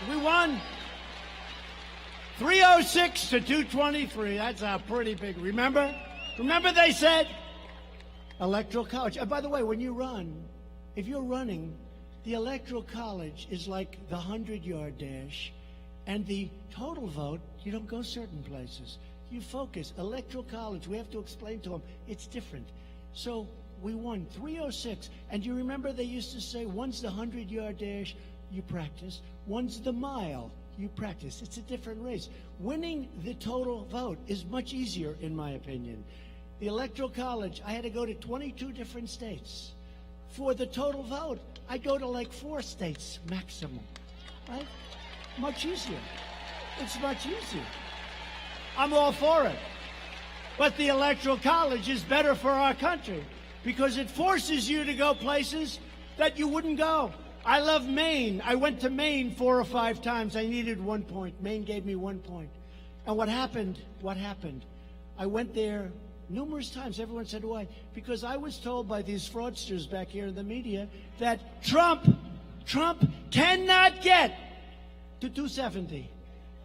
Speaker 1: We won 306 to 223. That's a pretty big. Remember they said electoral college. And by the way, when you run, if you're running, the electoral college is like the 100-yard dash, and the total vote, you don't go certain places. You focus. Electoral college, we have to explain to them, it's different. So we won 306. And you remember they used to say, one's the 100-yard dash, you practice. One's the mile, you practice. It's a different race. Winning the total vote is much easier, in my opinion. The electoral college, I had to go to 22 different states. For the total vote, I go to like 4 states maximum, right? Much easier. It's much easier. I'm all for it. But the electoral college is better for our country because it forces you to go places that you wouldn't go. I love Maine. I went to Maine 4 or 5 times. I needed 1 point. Maine gave me 1 point. And what happened? I went there numerous times. Everyone said, why? Because I was told by these fraudsters back here in the media that Trump cannot get to 270.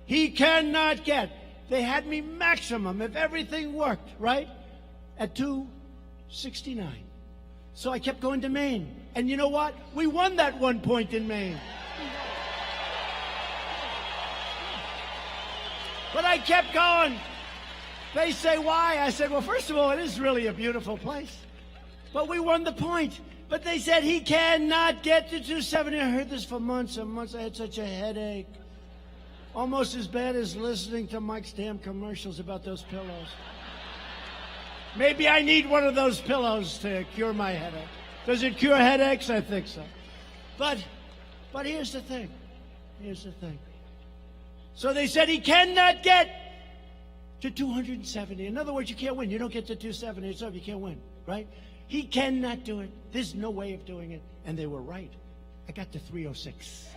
Speaker 1: He cannot get. They had me maximum, if everything worked, right, at 269. So I kept going to Maine. And you know what? We won that 1 point in Maine. But I kept going. They say, why? I said, well, first of all, it is really a beautiful place. But we won the point. But they said he cannot get to 270. I heard this for months and months. I had such a headache. Almost as bad as listening to Mike's damn commercials about those pillows. Maybe I need one of those pillows to cure my headache. Does it cure headaches? I think so. But here's the thing. So they said he cannot get to 270. In other words, you can't win. You don't get to 270. It's over. You can't win, right? He cannot do it. There's no way of doing it. And they were right. I got to 306.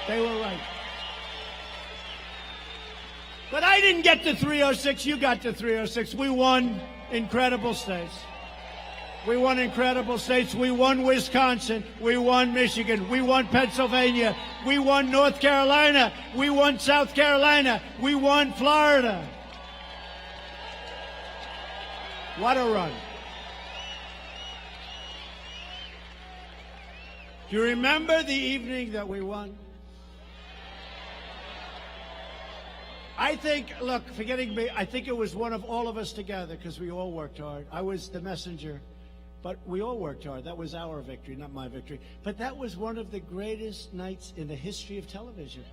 Speaker 1: They were right. But I didn't get to 306. You got to 306. We won incredible states. We won incredible states. We won Wisconsin. We won Michigan. We won Pennsylvania. We won North Carolina. We won South Carolina. We won Florida. What a run. Do you remember the evening that we won? I think, look, forgetting me, I think it was one of all of us together because we all worked hard. I was the messenger, but we all worked hard. That was our victory, not my victory. But that was one of the greatest nights in the history of television.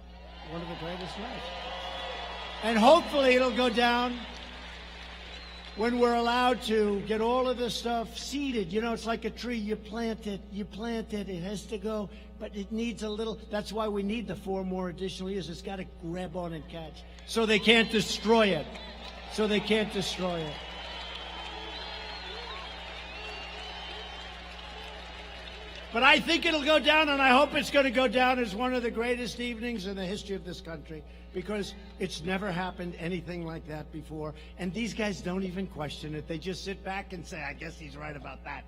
Speaker 1: One of the greatest nights. And hopefully it'll go down when we're allowed to get all of this stuff seeded. You know, it's like a tree. You plant it, it has to go, but it needs a little. That's why we need the 4 more additional years. It's got to grab on and catch. So they can't destroy it. But I think it'll go down, and I hope it's going to go down as one of the greatest evenings in the history of this country, because it's never happened anything like that before. And these guys don't even question it. They just sit back and say, I guess he's right about that.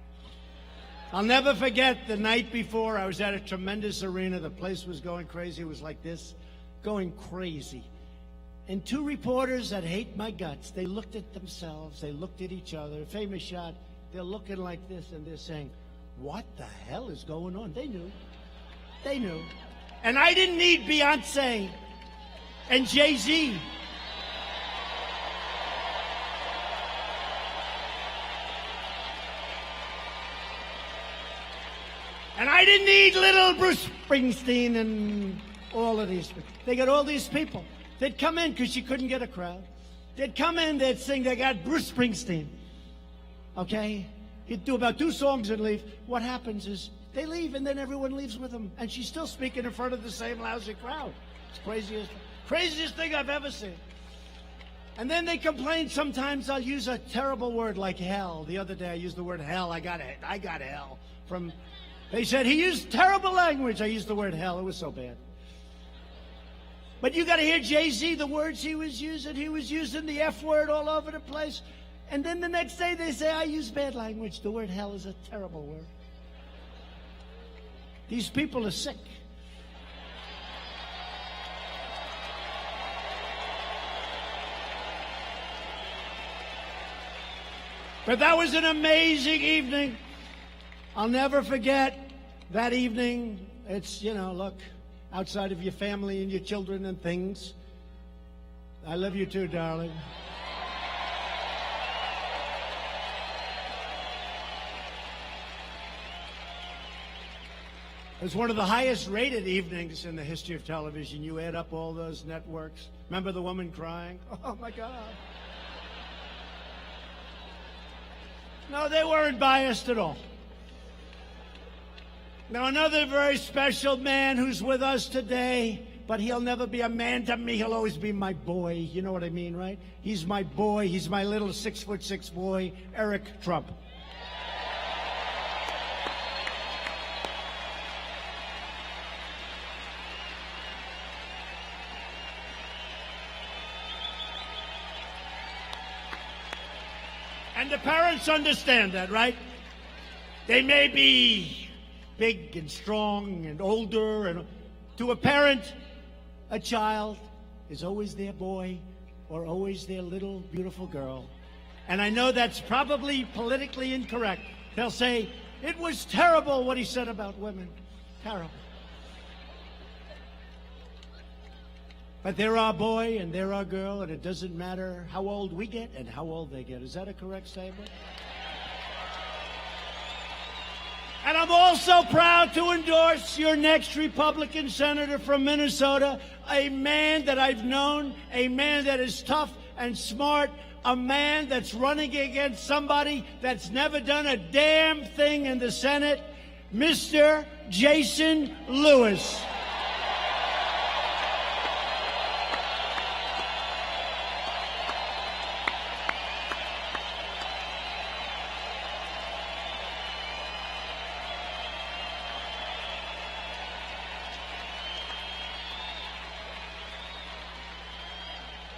Speaker 1: I'll never forget the night before. I was at a tremendous arena. The place was going crazy. It was like this, going crazy. And two reporters that hate my guts, they looked at themselves. They looked at each other. Famous shot. They're looking like this, and they're saying, what the hell is going on? They knew. They knew. And I didn't need Beyonce and Jay-Z. And I didn't need little Bruce Springsteen and all of these people. They got all these people. They'd come in because you couldn't get a crowd. They'd come in, they'd sing, they got Bruce Springsteen. Okay? He'd do about 2 songs and leave. What happens is they leave, and then everyone leaves with them. And she's still speaking in front of the same lousy crowd. It's craziest thing I've ever seen. And then they complain sometimes I'll use a terrible word like hell. The other day I used the word hell. I got hell. They said he used terrible language. I used the word hell. It was so bad. But you got to hear Jay-Z, the words he was using. He was using the F word all over the place. And then the next day they say, I use bad language. The word hell is a terrible word. These people are sick. But that was an amazing evening. I'll never forget that evening. It's, look, outside of your family and your children and things. I love you too, darling. It was one of the highest rated evenings in the history of television. You add up all those networks. Remember the woman crying? Oh, my God. No, they weren't biased at all. Now, another very special man who's with us today, but he'll never be a man to me. He'll always be my boy. You know what I mean, right? He's my boy. He's my little 6'6" boy, Eric Trump. And the parents understand that, right? They may be big and strong and older, and to a parent, a child is always their boy or always their little beautiful girl. And I know that's probably politically incorrect. They'll say, it was terrible what he said about women. Terrible. But they're our boy and they're our girl, and it doesn't matter how old we get and how old they get. Is that a correct statement? And I'm also proud to endorse your next Republican senator from Minnesota, a man that I've known, a man that is tough and smart, a man that's running against somebody that's never done a damn thing in the Senate, Mr. Jason Lewis.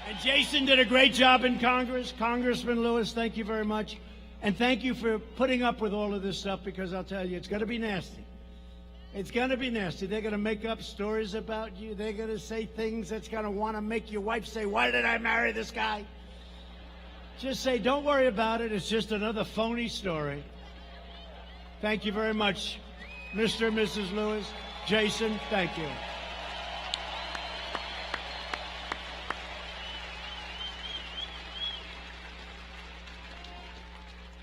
Speaker 1: And Jason did a great job in Congress. Congressman Lewis, thank you very much. And thank you for putting up with all of this stuff, because I'll tell you, it's going to be nasty. It's going to be nasty. They're going to make up stories about you. They're going to say things that's going to want to make your wife say, why did I marry this guy? Just say, don't worry about it. It's just another phony story. Thank you very much, Mr. and Mrs. Lewis. Jason, thank you.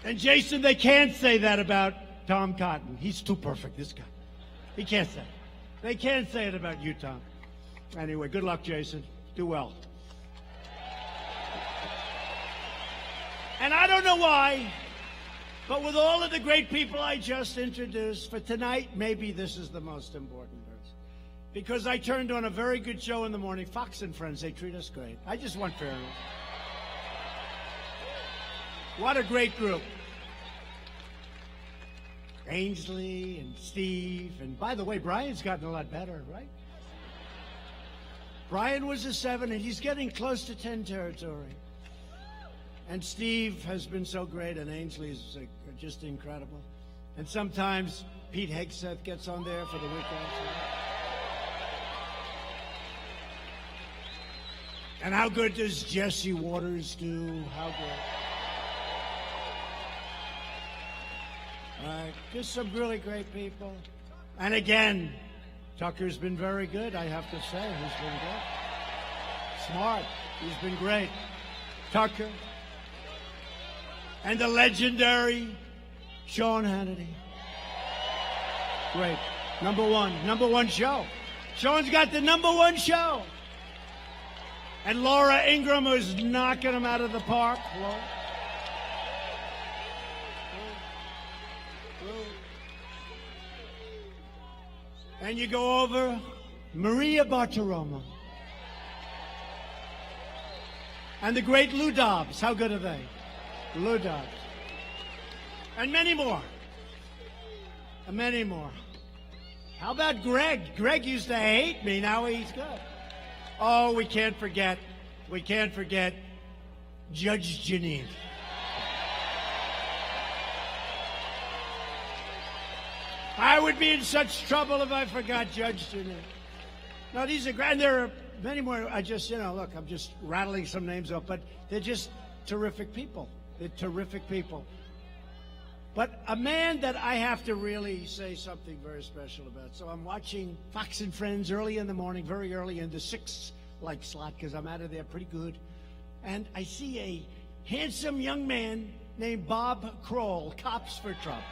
Speaker 1: And Jason, they can't say that about Tom Cotton. He's too perfect, this guy. He can't say it. They can't say it about you, Tom. Anyway, good luck, Jason. Do well. And I don't know why, but with all of the great people I just introduced, for tonight, maybe this is the most important verse. Because I turned on a very good show in the morning, Fox and Friends. They treat us great. I just want fairness. What a great group. Ainsley and Steve. And by the way, Brian's gotten a lot better, right? Brian was a 7, and he's getting close to 10 territory. And Steve has been so great, and Ainsley is just incredible. And sometimes Pete Hegseth gets on there for the weekend. And how good does Jesse Waters do? How good? Just some really great people. And again, Tucker's been very good, I have to say. He's been good. Smart. He's been great. Tucker. And the legendary Sean Hannity. Great. Number one show. Sean's got the number 1 show. And Laura Ingraham was knocking him out of the park. Laura. And you go over Maria Bartiromo. And the great Lou Dobbs. How good are they? Lou Dobbs. And many more. And many more. How about Greg? Greg used to hate me. Now he's good. Oh, we can't forget Judge Janine. I would be in such trouble if I forgot Judge Janine. No, these are great. And there are many more. I just, look, I'm just rattling some names off, but they're just terrific people. They're terrific people. But a man that I have to really say something very special about. So I'm watching Fox and Friends early in the morning, very early in the 6 slot, because I'm out of there pretty good. And I see a handsome young man named Bob Kroll, Cops for Trump.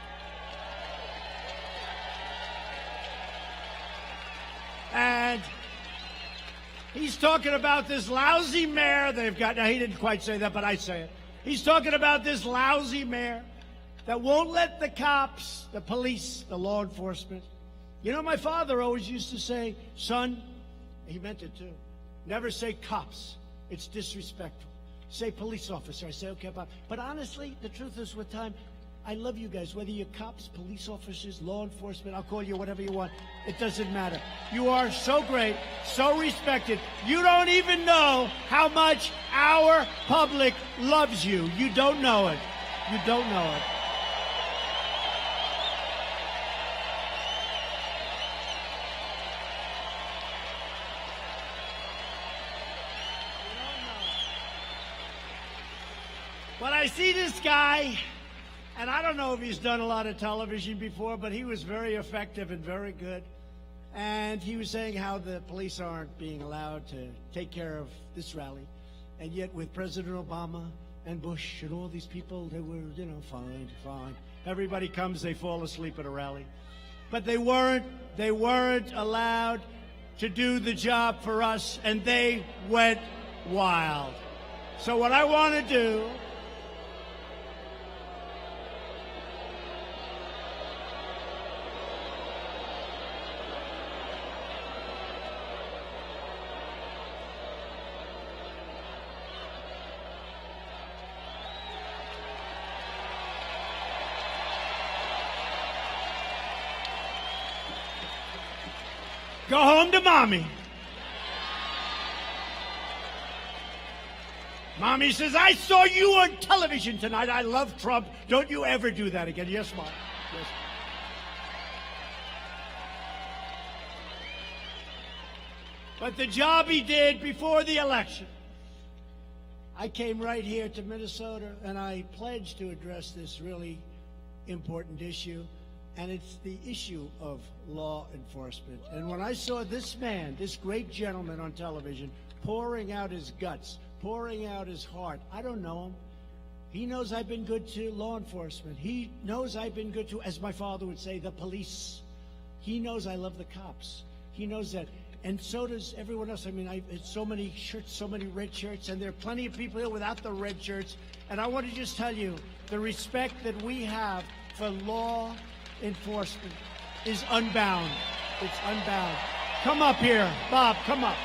Speaker 1: And he's talking about this lousy mayor they've got. Now, he didn't quite say that, but I say it. He's talking about this lousy mayor that won't let the cops, the police, the law enforcement. My father always used to say, son, he meant it too, never say cops. It's disrespectful. Say police officer. I say, okay, Bob. But honestly, the truth is, with time, I love you guys, whether you're cops, police officers, law enforcement, I'll call you whatever you want. It doesn't matter. You are so great, so respected. You don't even know how much our public loves you. You don't know it. You don't know it. But I see this guy, and I don't know if he's done a lot of television before, but he was very effective and very good. And he was saying how the police aren't being allowed to take care of this rally. And yet with President Obama and Bush and all these people, they were, fine. Everybody comes, they fall asleep at a rally. But they weren't allowed to do the job for us, and they went wild. So what I want to do, go home to mommy. Mommy says, I saw you on television tonight. I love Trump. Don't you ever do that again. Yes, Mom. Yes. But the job he did before the election, I came right here to Minnesota, and I pledged to address this really important issue. And it's the issue of law enforcement. And when I saw this man, this great gentleman on television, pouring out his guts, pouring out his heart, I don't know him. He knows I've been good to law enforcement. He knows I've been good to, as my father would say, the police. He knows I love the cops. He knows that. And so does everyone else. I mean, it's so many shirts, so many red shirts, and there are plenty of people here without the red shirts. And I want to just tell you, the respect that we have for law enforcement is unbound. It's unbound. Come up here, Bob, come up.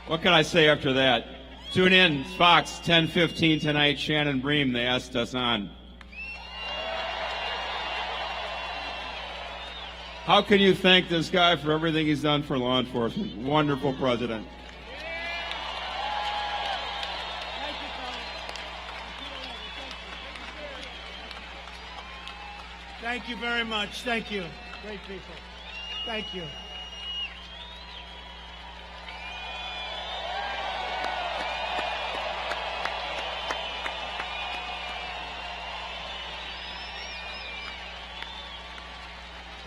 Speaker 2: What can I say after that? Tune in, Fox, 10:15 tonight. Shannon Bream, they asked us on. How can you thank this guy for everything he's done for law enforcement? Wonderful president.
Speaker 1: Thank you very much. Thank you. Great people. Thank you.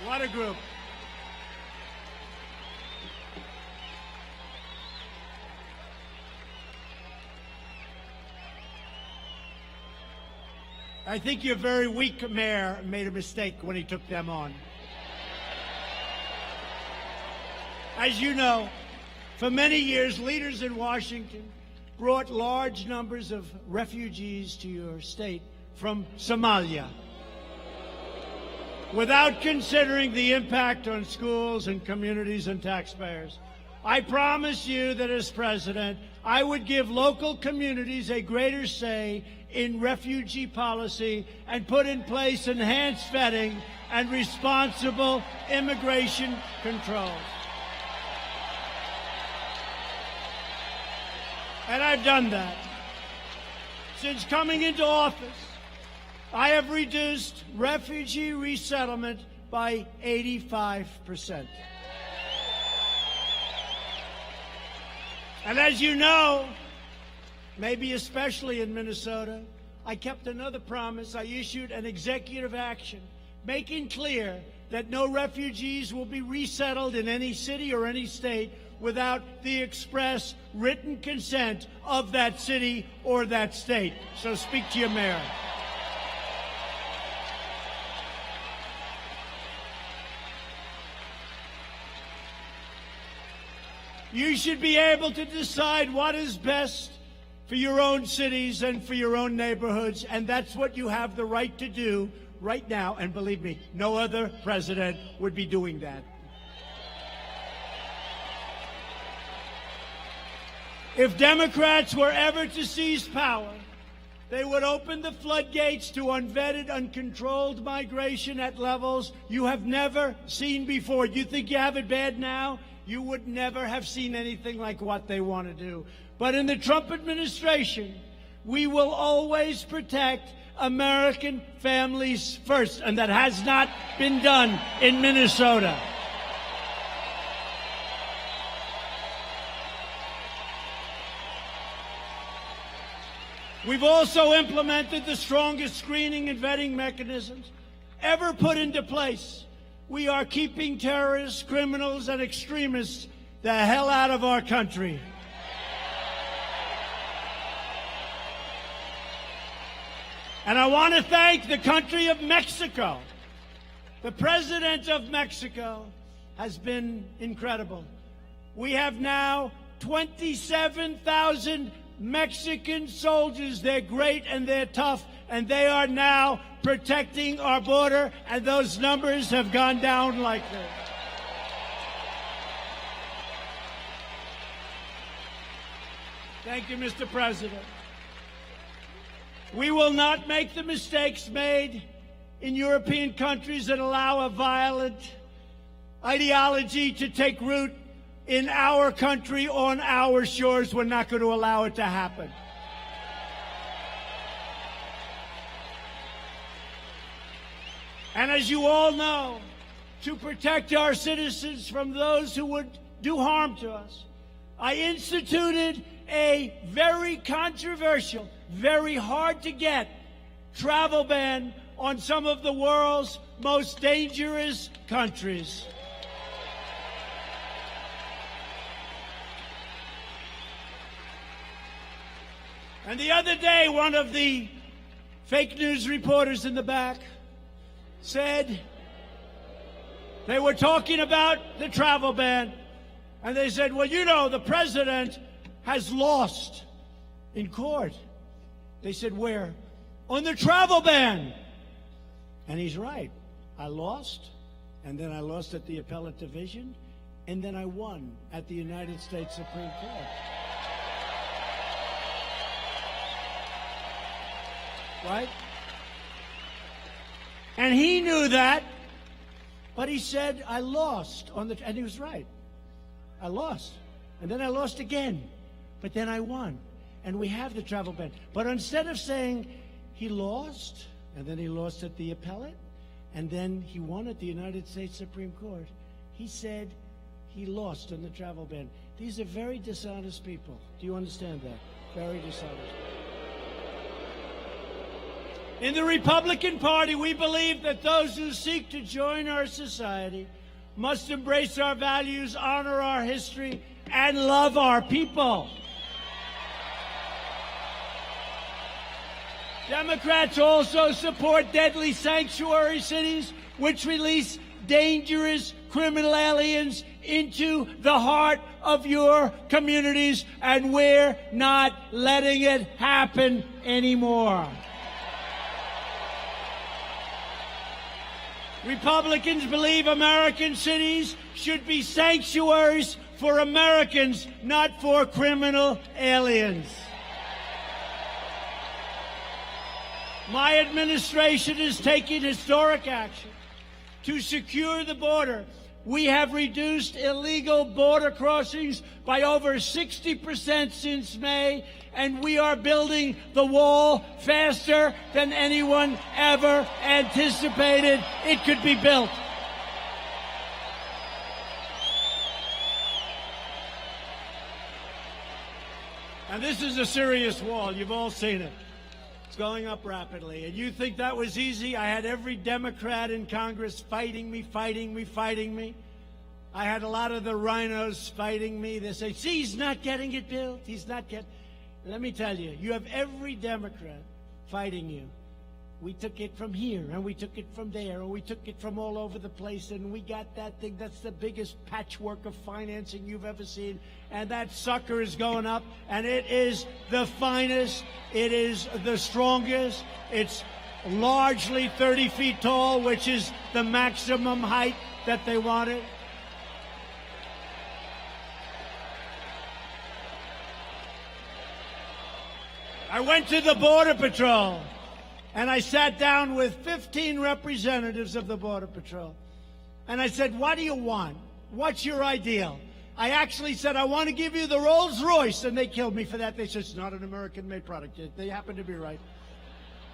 Speaker 1: What a group. I think your very weak mayor made a mistake when he took them on. As you know, for many years, leaders in Washington brought large numbers of refugees to your state from Somalia without considering the impact on schools and communities and taxpayers. I promise you that as president, I would give local communities a greater say in refugee policy and put in place enhanced vetting and responsible immigration controls. And I've done that. Since coming into office, I have reduced refugee resettlement by 85%. And as you know, maybe especially in Minnesota, I kept another promise. I issued an executive action making clear that no refugees will be resettled in any city or any state without the express written consent of that city or that state. So speak to your mayor. You should be able to decide what is best for your own cities and for your own neighborhoods, and that's what you have the right to do right now. And believe me, no other president would be doing that. If Democrats were ever to seize power, they would open the floodgates to unvetted, uncontrolled migration at levels you have never seen before. You think you have it bad now? You would never have seen anything like what they want to do. But in the Trump administration, we will always protect American families first, and that has not been done in Minnesota. We've also implemented the strongest screening and vetting mechanisms ever put into place. We are keeping terrorists, criminals, and extremists the hell out of our country. And I want to thank the country of Mexico. The president of Mexico has been incredible. We have now 27,000 Mexican soldiers. They're great and they're tough, and they are now protecting our border, and those numbers have gone down like this. Thank you, Mr. President. We will not make the mistakes made in European countries that allow a violent ideology to take root in our country, on our shores. We're not going to allow it to happen. And as you all know, to protect our citizens from those who would do harm to us, I instituted a very controversial, very hard to get travel ban on some of the world's most dangerous countries. And the other day, one of the fake news reporters in the back said they were talking about the travel ban, and they said, well, you know, the president has lost in court. They said, where? On the travel ban. And he's right. I lost, and then I lost at the appellate division, and then I won at the United States Supreme Court. Right? And he knew that, but he said, I lost on the, and he was right. I lost. And then I lost again. But then I won. And we have the travel ban. But instead of saying he lost, and then he lost at the appellate, and then he won at the United States Supreme Court, he said he lost on the travel ban. These are very dishonest people. Do you understand that? Very dishonest. In the Republican Party, we believe that those who seek to join our society must embrace our values, honor our history, and love our people. Democrats also support deadly sanctuary cities, which release dangerous criminal aliens into the heart of your communities, and we're not letting it happen anymore. Republicans believe American cities should be sanctuaries for Americans, not for criminal aliens. My administration is taking historic action to secure the border. We have reduced illegal border crossings by over 60% since May, and we are building the wall faster than anyone ever anticipated it could be built. And this is a serious wall. You've all seen it. It's going up rapidly. And you think that was easy? I had every Democrat in Congress fighting me. I had a lot of the rhinos fighting me. They say, see, he's not getting it built. He's not getting. Let me tell you, you have every Democrat fighting you. We took it from here, and we took it from there, and we took it from all over the place, and we got that thing. That's the biggest patchwork of financing you've ever seen. And that sucker is going up, and it is the finest. It is the strongest. It's largely 30 feet tall, which is the maximum height that they wanted. I went to the Border Patrol, and I sat down with 15 representatives of the Border Patrol. And I said, what do you want? What's your ideal? I actually said, I want to give you the Rolls Royce. And they killed me for that. They said, it's not an American-made product. They happen to be right.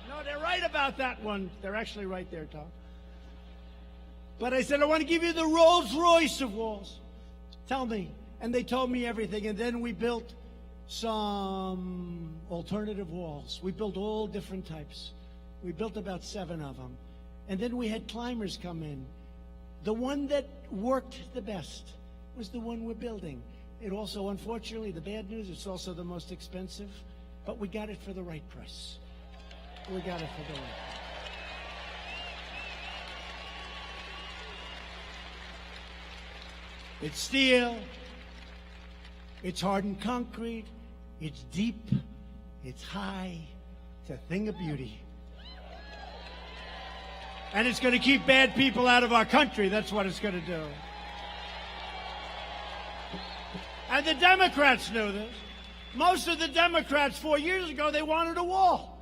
Speaker 1: No, they're right about that one. They're actually right there, Tom. But I said, I want to give you the Rolls Royce of walls. Tell me. And they told me everything. And then we built some alternative walls. We built all different types. We built about 7 of them. And then we had climbers come in. The one that worked the best was the one we're building. It also, unfortunately, the bad news, it's also the most expensive, but we got it for the right price. We got it for the right price. It's steel. It's hardened concrete. It's deep. It's high. It's a thing of beauty. And it's going to keep bad people out of our country. That's what it's going to do. And the Democrats knew this. Most of the Democrats 4 years ago, they wanted a wall.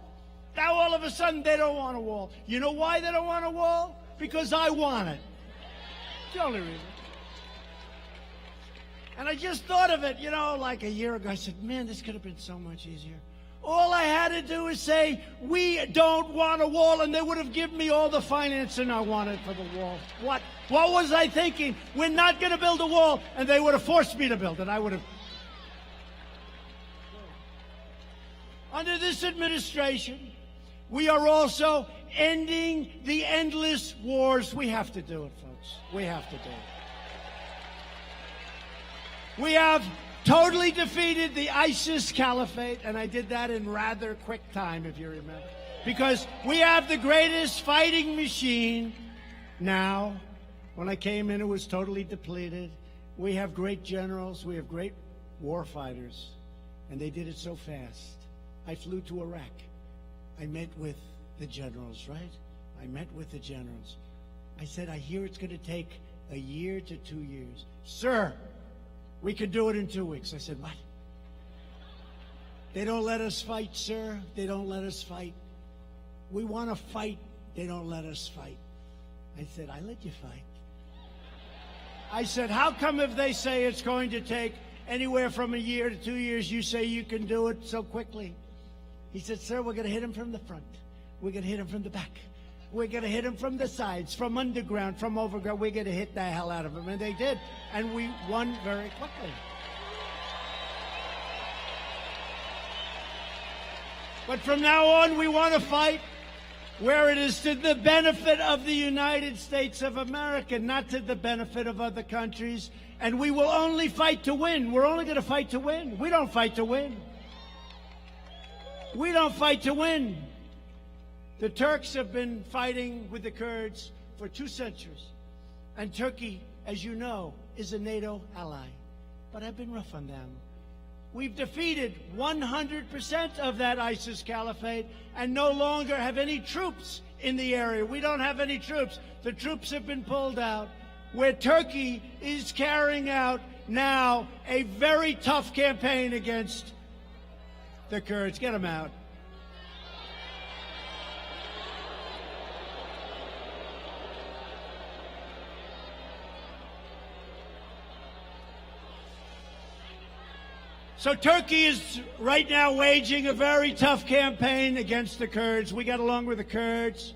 Speaker 1: Now all of a sudden, they don't want a wall. You know why they don't want a wall? Because I want it. It's the only reason. And I just thought of it, you know, like a year ago. I said, man, this could have been so much easier. All I had to do is say, we don't want a wall, and they would have given me all the financing I wanted for the wall. What was I thinking? We're not going to build a wall, and they would have forced me to build it. I would have. Under this administration, we are also ending the endless wars. We have to do it, folks. We have to do it. We have totally defeated the ISIS caliphate, and I did that in rather quick time, if you remember. Because we have the greatest fighting machine now. When I came in, it was totally depleted. We have great generals. We have great war fighters. And they did it so fast. I flew to Iraq. I met with the generals, right? I met with the generals. I said, I hear it's going to take a year to 2 years. Sir, we could do it in 2 weeks. I said, what? They don't let us fight, sir. They don't let us fight. We want to fight. They don't let us fight. I said, I let you fight. I said, how come if they say it's going to take anywhere from a year to 2 years, you say you can do it so quickly? He said, sir, we're going to hit him from the front. We're going to hit him from the back. We're going to hit him from the sides, from underground, from overground. We're going to hit the hell out of him. And they did. And we won very quickly. But from now on, we want to fight where it is to the benefit of the United States of America, not to the benefit of other countries. And we will only fight to win. We're only going to fight to win. We don't fight to win. We don't fight to win. The Turks have been fighting with the Kurds for 2 centuries. And Turkey, as you know, is a NATO ally. But I've been rough on them. We've defeated 100% of that ISIS caliphate and no longer have any troops in the area. We don't have any troops. The troops have been pulled out, where Turkey is carrying out now a very tough campaign against the Kurds. Get them out. So Turkey is right now waging a very tough campaign against the Kurds. We got along with the Kurds,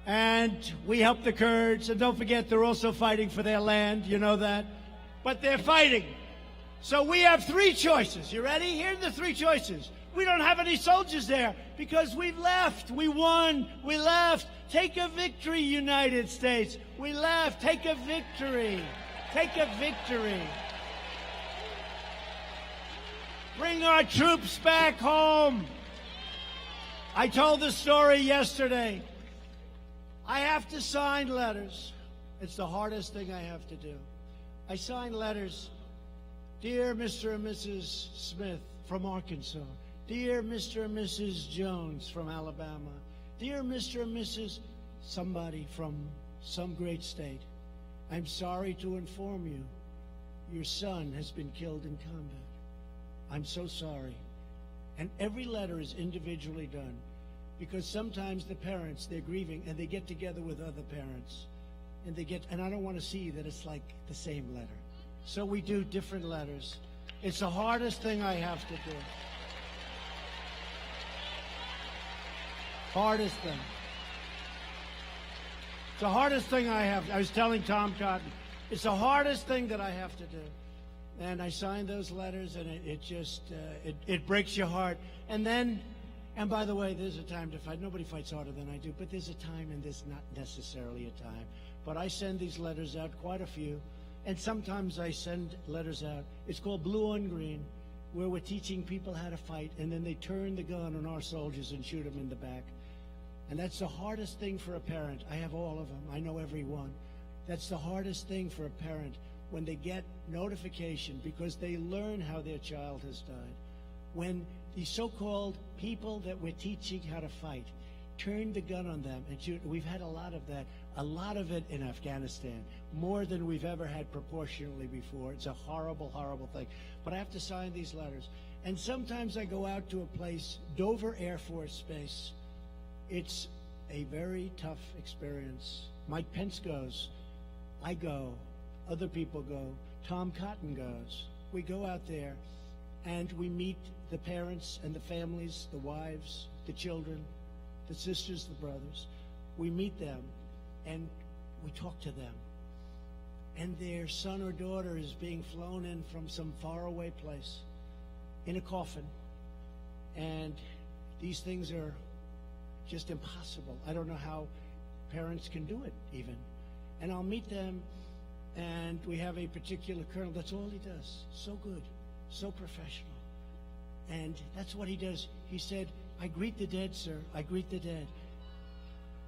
Speaker 1: and we help the Kurds. And don't forget, they're also fighting for their land. You know that. But they're fighting. So we have 3 choices. You ready? Here are the 3 choices. We don't have any soldiers there because we've left. We won. We left. Take a victory, United States. We left. Take a victory. Take a victory. Bring our troops back home. I told the story yesterday. I have to sign letters. It's the hardest thing I have to do. I sign letters. Dear Mr. and Mrs. Smith from Arkansas. Dear Mr. and Mrs. Jones from Alabama. Dear Mr. and Mrs. somebody from some great state. I'm sorry to inform you, your son has been killed in combat. I'm so sorry. And every letter is individually done because sometimes the parents, they're grieving and they get together with other parents and I don't want to see that it's like the same letter. So we do different letters. It's the hardest thing I have to do. Hardest thing. It's the hardest thing I have. I was telling Tom Cotton, it's the hardest thing that I have to do. And I signed those letters, and it just breaks your heart. And by the way, there's a time to fight. Nobody fights harder than I do, but there's a time, and there's not necessarily a time. But I send these letters out, quite a few, and sometimes I send letters out. It's called Blue on Green, where we're teaching people how to fight, and then they turn the gun on our soldiers and shoot them in the back. And that's the hardest thing for a parent. I have all of them. I know every one. That's the hardest thing for a parent, when they get notification because they learn how their child has died. When the so-called people that we're teaching how to fight turn the gun on them and shoot. We've had a lot of that, a lot of it in Afghanistan, more than we've ever had proportionally before. It's a horrible, horrible thing. But I have to sign these letters. And sometimes I go out to a place, Dover Air Force Base. It's a very tough experience. Mike Pence goes. I go. Other people go. Tom Cotton goes. We go out there and we meet the parents and the families, the wives, the children, the sisters, the brothers. We meet them and we talk to them. And their son or daughter is being flown in from some faraway place in a coffin. And these things are just impossible. I don't know how parents can do it even. And I'll meet them. And we have a particular colonel. That's all he does. So good. So professional. And that's what he does. He said, I greet the dead, sir. I greet the dead.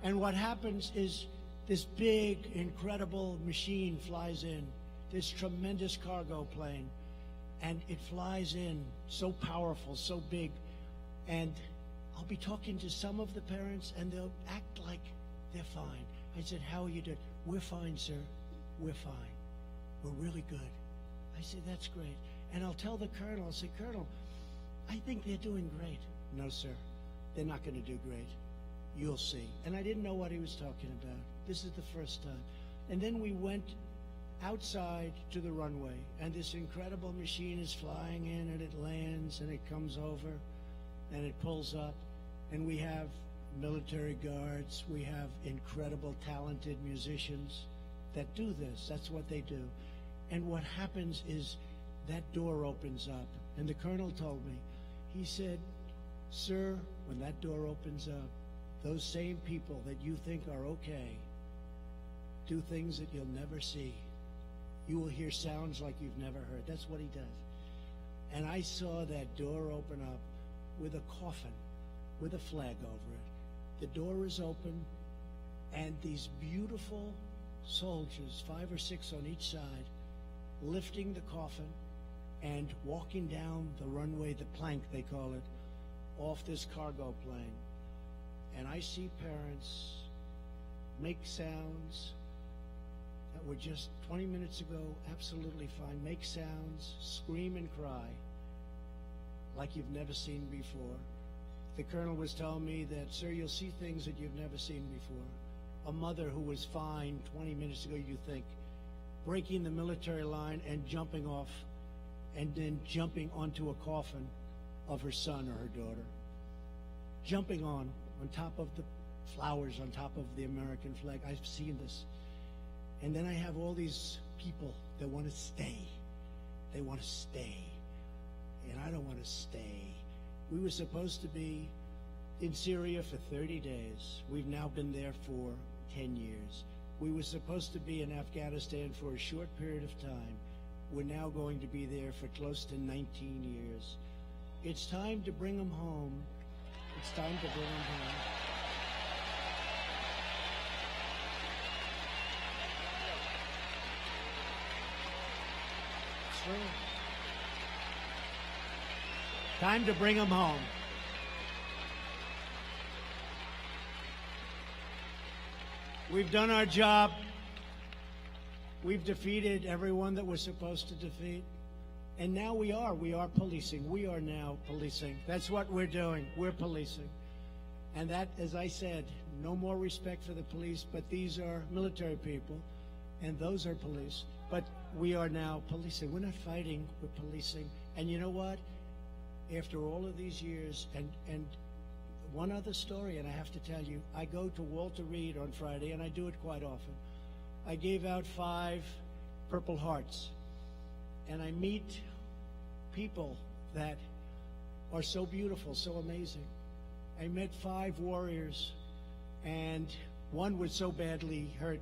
Speaker 1: And what happens is this big, incredible machine flies in. This tremendous cargo plane. And it flies in so powerful, so big. And I'll be talking to some of the parents, and they'll act like they're fine. I said, how are you doing? We're fine, sir. we're fine. We're really good. I said, that's great. And I'll tell the colonel, I'll say, Colonel, I think they're doing great. No, sir, they're not going to do great. You'll see. And I didn't know what he was talking about. This is the first time. And then we went outside to the runway, and this incredible machine is flying in, and it lands, and it comes over, and it pulls up, and we have military guards, we have incredible talented musicians that do this. That's what they do. And what happens is that door opens up, and the colonel told me, he said, sir, when that door opens up, those same people that you think are okay do things that you'll never see. You will hear sounds like you've never heard. That's what he does. And I saw that door open up with a coffin, with a flag over it. The door is open, and these beautiful soldiers, 5 or 6 on each side, lifting the coffin and walking down the runway, the plank they call it, off this cargo plane. And I see parents make sounds that were just 20 minutes ago absolutely fine, make sounds, scream and cry like you've never seen before. The colonel was telling me that, sir, you'll see things that you've never seen before. A mother who was fine 20 minutes ago, you think, breaking the military line and jumping off, and then jumping onto a coffin of her son or her daughter. Jumping on top of the flowers, on top of the American flag. I've seen this. And then I have all these people that want to stay. They want to stay. And I don't want to stay. We were supposed to be in Syria for 30 days. We've now been there for 10 years. We were supposed to be in Afghanistan for a short period of time. We're now going to be there for close to 19 years. It's time to bring them home. It's time to bring them home. It's true. Time to bring them home. We've done our job. We've defeated everyone that we're supposed to defeat. And now we are policing. We are now policing. That's what we're doing. We're policing. And that, as I said, no more respect for the police, but these are military people, and those are police. But we are now policing. We're not fighting, we're policing. And you know what? After all of these years, and one other story, and I have to tell you, I go to Walter Reed on Friday, and I do it quite often. I gave out 5 Purple Hearts, and I meet people that are so beautiful, so amazing. I met 5 warriors, and one was so badly hurt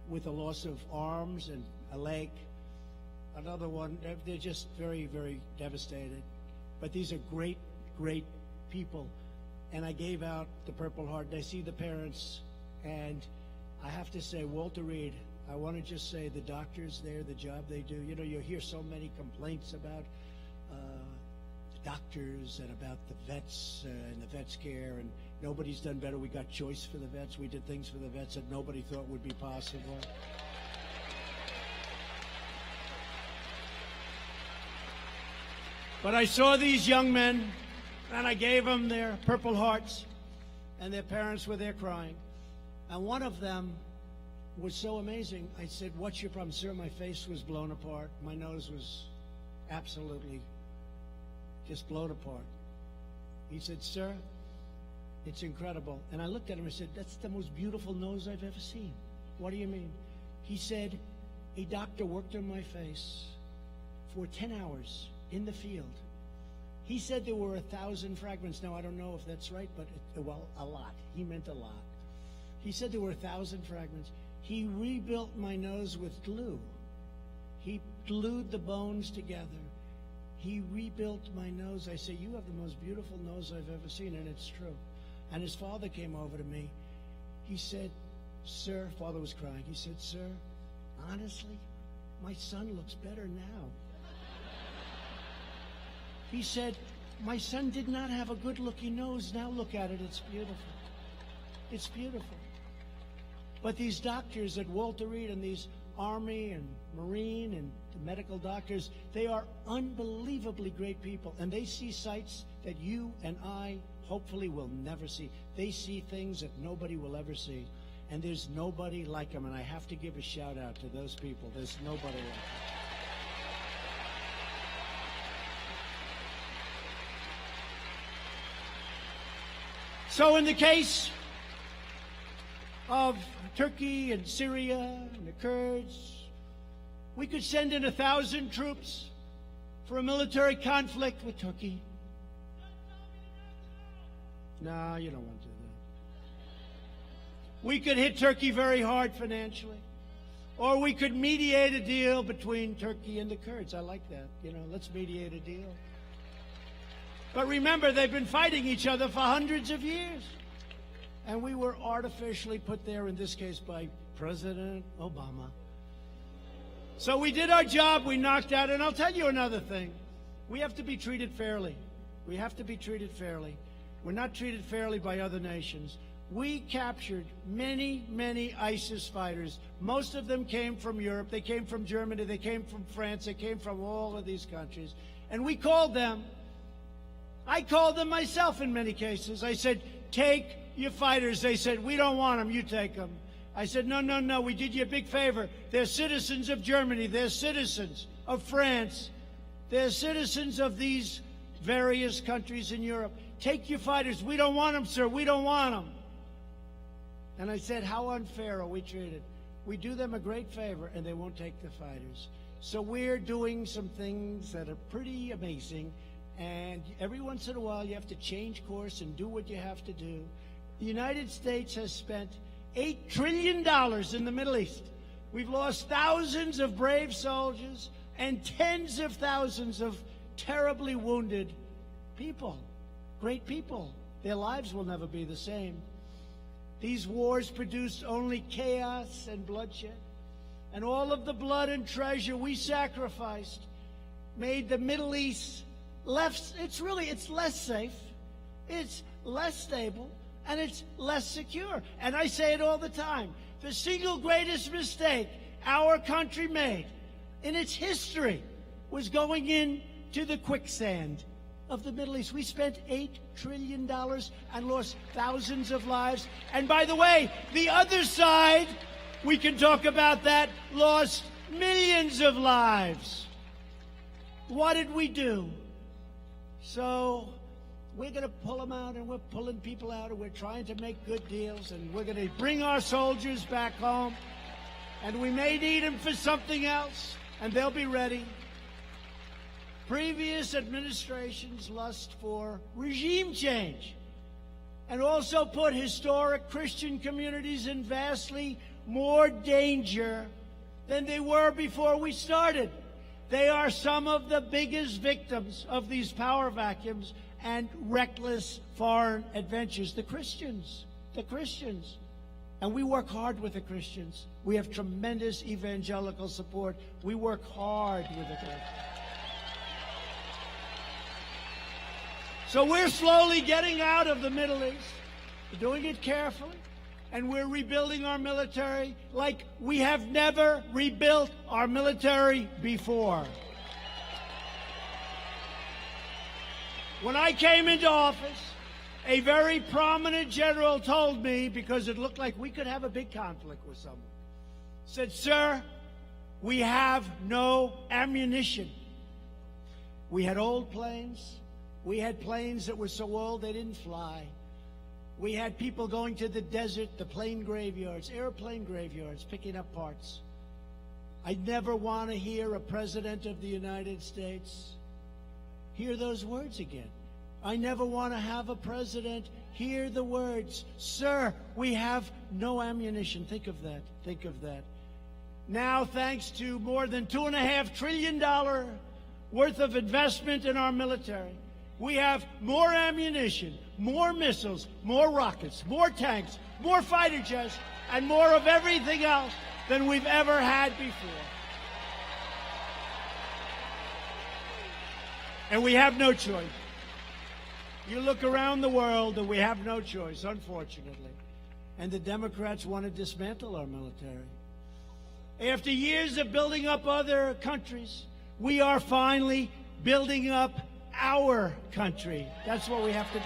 Speaker 1: with a loss of arms and a leg. Another one, they're just very, very devastated. But these are great, great people. And I gave out the Purple Heart, and I see the parents, and I have to say, Walter Reed, I want to just say the doctors there, the job they do. You know, you hear so many complaints about the doctors and about the vets and the vets care, and nobody's done better. We got choice for the vets. We did things for the vets that nobody thought would be possible. But I saw these young men, and I gave them their Purple Hearts, and their parents were there crying. And one of them was so amazing. I said, what's your problem? Sir, my face was blown apart. My nose was absolutely just blown apart. He said, sir, it's incredible. And I looked at him and said, that's the most beautiful nose I've ever seen. What do you mean? He said, a doctor worked on my face for 10 hours in the field. He said there were 1,000 fragments. Now, I don't know if that's right, but, well, a lot. He meant a lot. He said there were 1,000 fragments. He rebuilt my nose with glue. He glued the bones together. He rebuilt my nose. I say, you have the most beautiful nose I've ever seen, and it's true. And his father came over to me. He said, sir, father was crying. He said, sir, honestly, my son looks better now. He said, my son did not have a good-looking nose. Now look at it. It's beautiful. It's beautiful. But these doctors at Walter Reed and these Army and Marine and the medical doctors, they are unbelievably great people, and they see sights that you and I hopefully will never see. They see things that nobody will ever see, and there's nobody like them, and I have to give a shout out to those people. There's nobody like them. So in the case of Turkey and Syria and the Kurds, we could send in 1,000 troops for a military conflict with Turkey. No, you don't want to do that. We could hit Turkey very hard financially. Or we could mediate a deal between Turkey and the Kurds. I like that. Let's mediate a deal. But remember, they've been fighting each other for hundreds of years. And we were artificially put there, in this case, by President Obama. So we did our job, we knocked out, and I'll tell you another thing. We have to be treated fairly. We have to be treated fairly. We're not treated fairly by other nations. We captured many, many ISIS fighters. Most of them came from Europe. They came from Germany. They came from France. They came from all of these countries. And we called them. I called them myself in many cases. I said, take your fighters. They said, we don't want them. You take them. I said, no. We did you a big favor. They're citizens of Germany. They're citizens of France. They're citizens of these various countries in Europe. Take your fighters. We don't want them, sir. We don't want them. And I said, how unfair are we treated? We do them a great favor, and they won't take the fighters. So we're doing some things that are pretty amazing. And every once in a while, you have to change course and do what you have to do. The United States has spent $8 trillion in the Middle East. We've lost thousands of brave soldiers and tens of thousands of terribly wounded people, great people. Their lives will never be the same. These wars produced only chaos and bloodshed. And all of the blood and treasure we sacrificed made the Middle East it's less safe, it's less stable, and it's less secure. And I say it all the time. The single greatest mistake our country made in its history was going into the quicksand of the Middle East. We spent $8 trillion and lost thousands of lives. And by the way, the other side, we can talk about that, lost millions of lives. What did we do? So we're going to pull them out, and we're pulling people out, and we're trying to make good deals, and we're going to bring our soldiers back home, and we may need them for something else, and they'll be ready. Previous administrations lust for regime change and also put historic Christian communities in vastly more danger than they were before we started. They are some of the biggest victims of these power vacuums and reckless foreign adventures. The Christians. And we work hard with the Christians. We have tremendous evangelical support. We work hard with the Christians. So we're slowly getting out of the Middle East. We're doing it carefully. And we're rebuilding our military like we have never rebuilt our military before. When I came into office, a very prominent general told me, because it looked like we could have a big conflict with someone, said, sir, we have no ammunition. We had old planes. We had planes that were so old they didn't fly. We had people going to the desert, the plane graveyards, airplane graveyards, picking up parts. I never want to hear a president of the United States hear those words again. I never want to have a president hear the words, sir, we have no ammunition. Think of that. Think of that. Now, thanks to more than $2.5 trillion worth of investment in our military, we have more ammunition, more missiles, more rockets, more tanks, more fighter jets, and more of everything else than we've ever had before. And we have no choice. You look around the world and we have no choice, unfortunately. And the Democrats want to dismantle our military. After years of building up other countries, we are finally building up our country. That's what we have to do.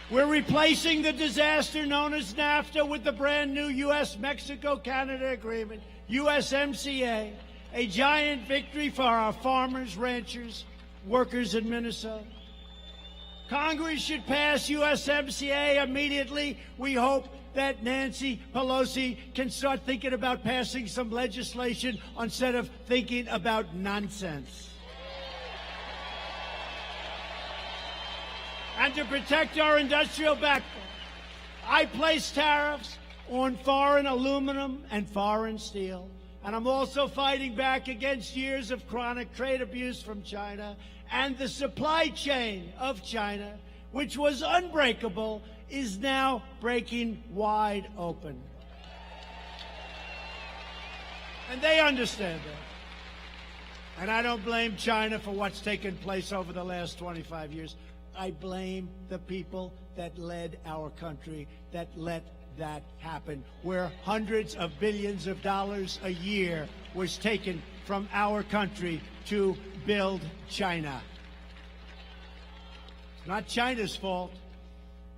Speaker 1: We're replacing the disaster known as NAFTA with the brand new U.S.-Mexico-Canada agreement, USMCA, a giant victory for our farmers, ranchers, workers in Minnesota. Congress should pass USMCA immediately. We hope that Nancy Pelosi can start thinking about passing some legislation instead of thinking about nonsense. And to protect our industrial backbone, I place tariffs on foreign aluminum and foreign steel. And I'm also fighting back against years of chronic trade abuse from China, and the supply chain of China, which was unbreakable, is now breaking wide open. And they understand that. And I don't blame China for what's taken place over the last 25 years. I blame the people that led our country, that let that happen, where hundreds of billions of dollars a year was taken from our country to build China. It's not China's fault.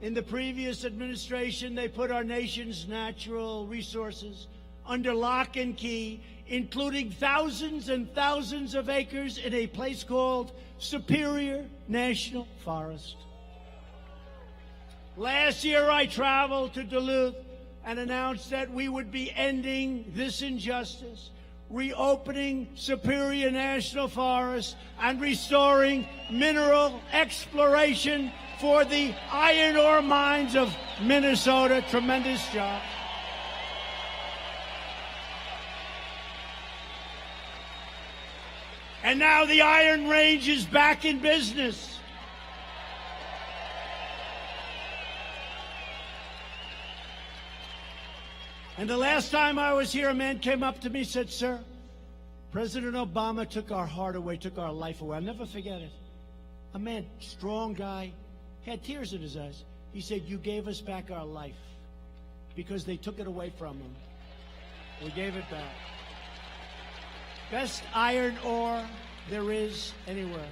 Speaker 1: In the previous administration, they put our nation's natural resources under lock and key, including thousands and thousands of acres in a place called Superior National Forest. Last year, I traveled to Duluth and announced that we would be ending this injustice, reopening Superior National Forest, and restoring mineral exploration for the iron ore mines of Minnesota. Tremendous job. And now the Iron Range is back in business. And the last time I was here, a man came up to me and said, "Sir, President Obama took our heart away, took our life away." I'll never forget it. A man, strong guy, had tears in his eyes. He said, "You gave us back our life because they took it away from him. We gave it back." Best iron ore there is anywhere.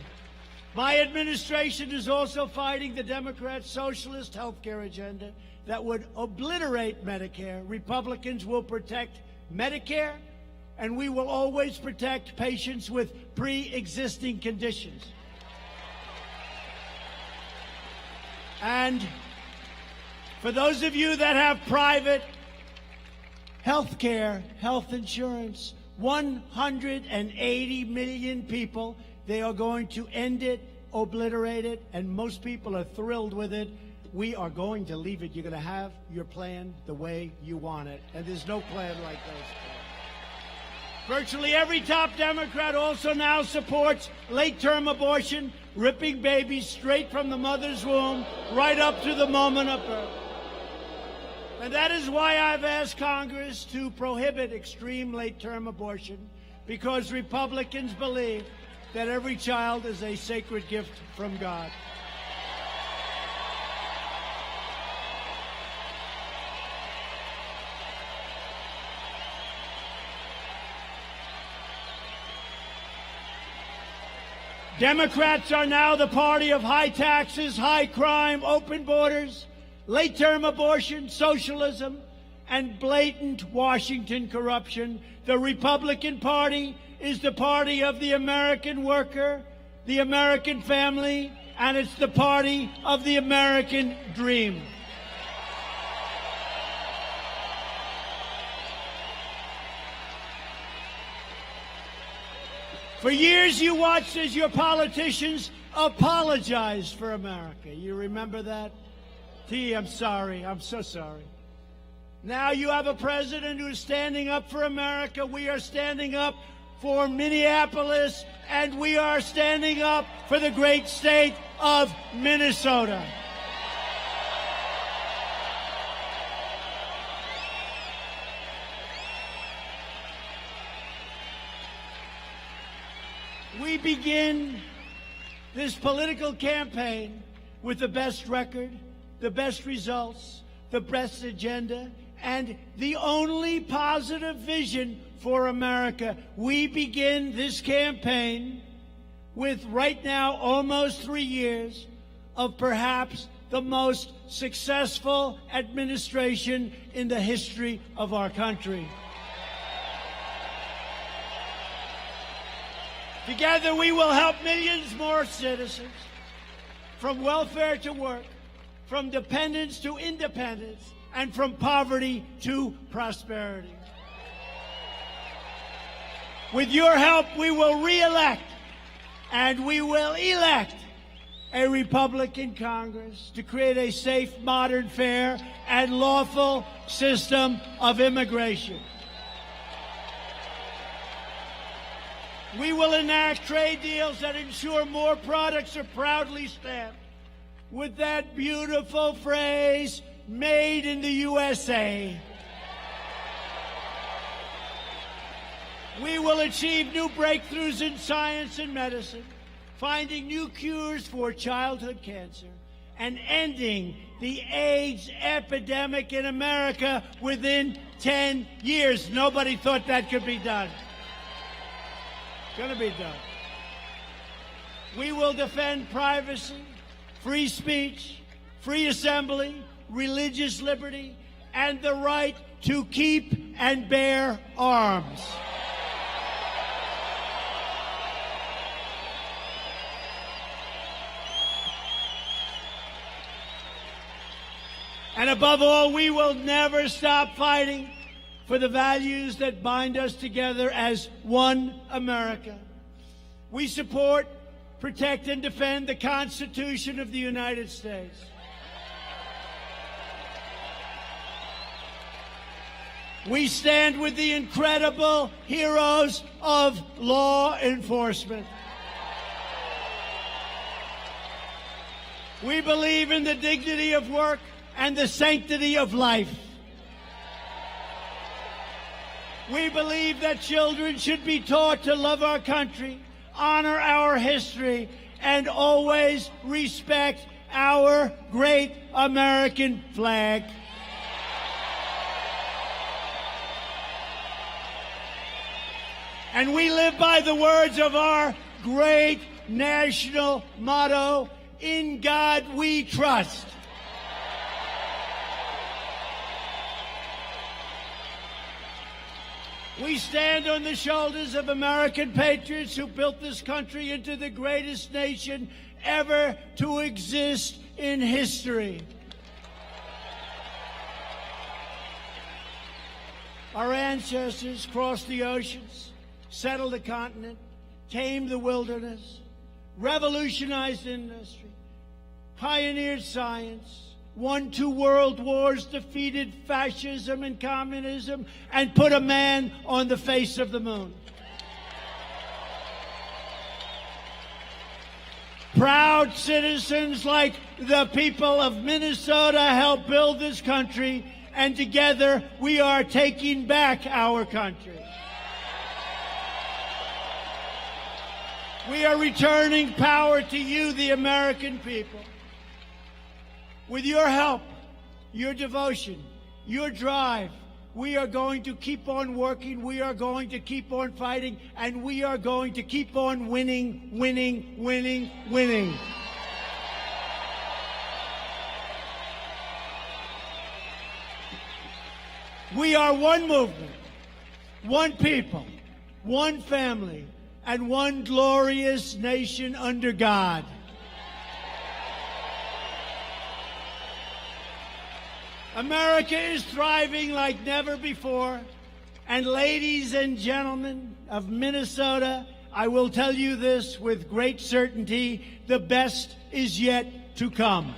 Speaker 1: My administration is also fighting the Democrat socialist health care agenda that would obliterate Medicare. Republicans will protect Medicare, and we will always protect patients with pre-existing conditions. And for those of you that have private health care, health insurance, 180 million people, they are going to end it, obliterate it, and most people are thrilled with it. We are going to leave it. You're going to have your plan the way you want it. And there's no plan like those. Virtually every top Democrat also now supports late-term abortion, ripping babies straight from the mother's womb right up to the moment of birth. And that is why I've asked Congress to prohibit extreme late-term abortion, because Republicans believe that every child is a sacred gift from God. Democrats are now the party of high taxes, high crime, open borders, late-term abortion, socialism, and blatant Washington corruption. The Republican Party is the party of the American worker, the American family, and it's the party of the American dream. For years you watched as your politicians apologized for America. You remember that? T, I'm sorry. I'm so sorry. Now you have a president who is standing up for America. We are standing up for Minneapolis, and we are standing up for the great state of Minnesota. We begin this political campaign with the best record, the best results, the best agenda, and the only positive vision for America. We begin this campaign with, right now, almost 3 years of perhaps the most successful administration in the history of our country. Together, we will help millions more citizens, from welfare to work, from dependence to independence, and from poverty to prosperity. With your help, we will re-elect and we will elect a Republican Congress to create a safe, modern, fair, and lawful system of immigration. We will enact trade deals that ensure more products are proudly stamped with that beautiful phrase, made in the USA. We will achieve new breakthroughs in science and medicine, finding new cures for childhood cancer, and ending the AIDS epidemic in America within 10 years. Nobody thought that could be done. It's going to be done. We will defend privacy, free speech, free assembly, religious liberty, and the right to keep and bear arms. And above all, we will never stop fighting for the values that bind us together as one America. We support, protect, and defend the Constitution of the United States. We stand with the incredible heroes of law enforcement. We believe in the dignity of work and the sanctity of life. We believe that children should be taught to love our country, honor our history, and always respect our great American flag. And we live by the words of our great national motto, "In God we trust." We stand on the shoulders of American patriots who built this country into the greatest nation ever to exist in history. Our ancestors crossed the oceans, settled the continent, tamed the wilderness, revolutionized industry, pioneered science, won 2 world wars, defeated fascism and communism, and put a man on the face of the moon. Proud citizens like the people of Minnesota helped build this country, and together we are taking back our country. We are returning power to you, the American people. With your help, your devotion, your drive, we are going to keep on working, we are going to keep on fighting, and we are going to keep on winning, winning, winning, winning. We are one movement, one people, one family, and one glorious nation under God. America is thriving like never before. And ladies and gentlemen of Minnesota, I will tell you this with great certainty, the best is yet to come.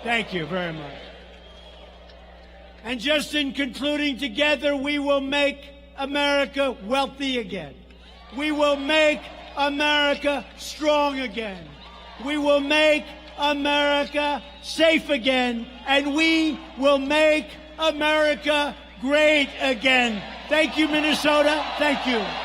Speaker 1: Thank you very much. And just in concluding, together we will make America wealthy again. We will make America strong again. We will make America safe again. And we will make America great again. Thank you, Minnesota. Thank you.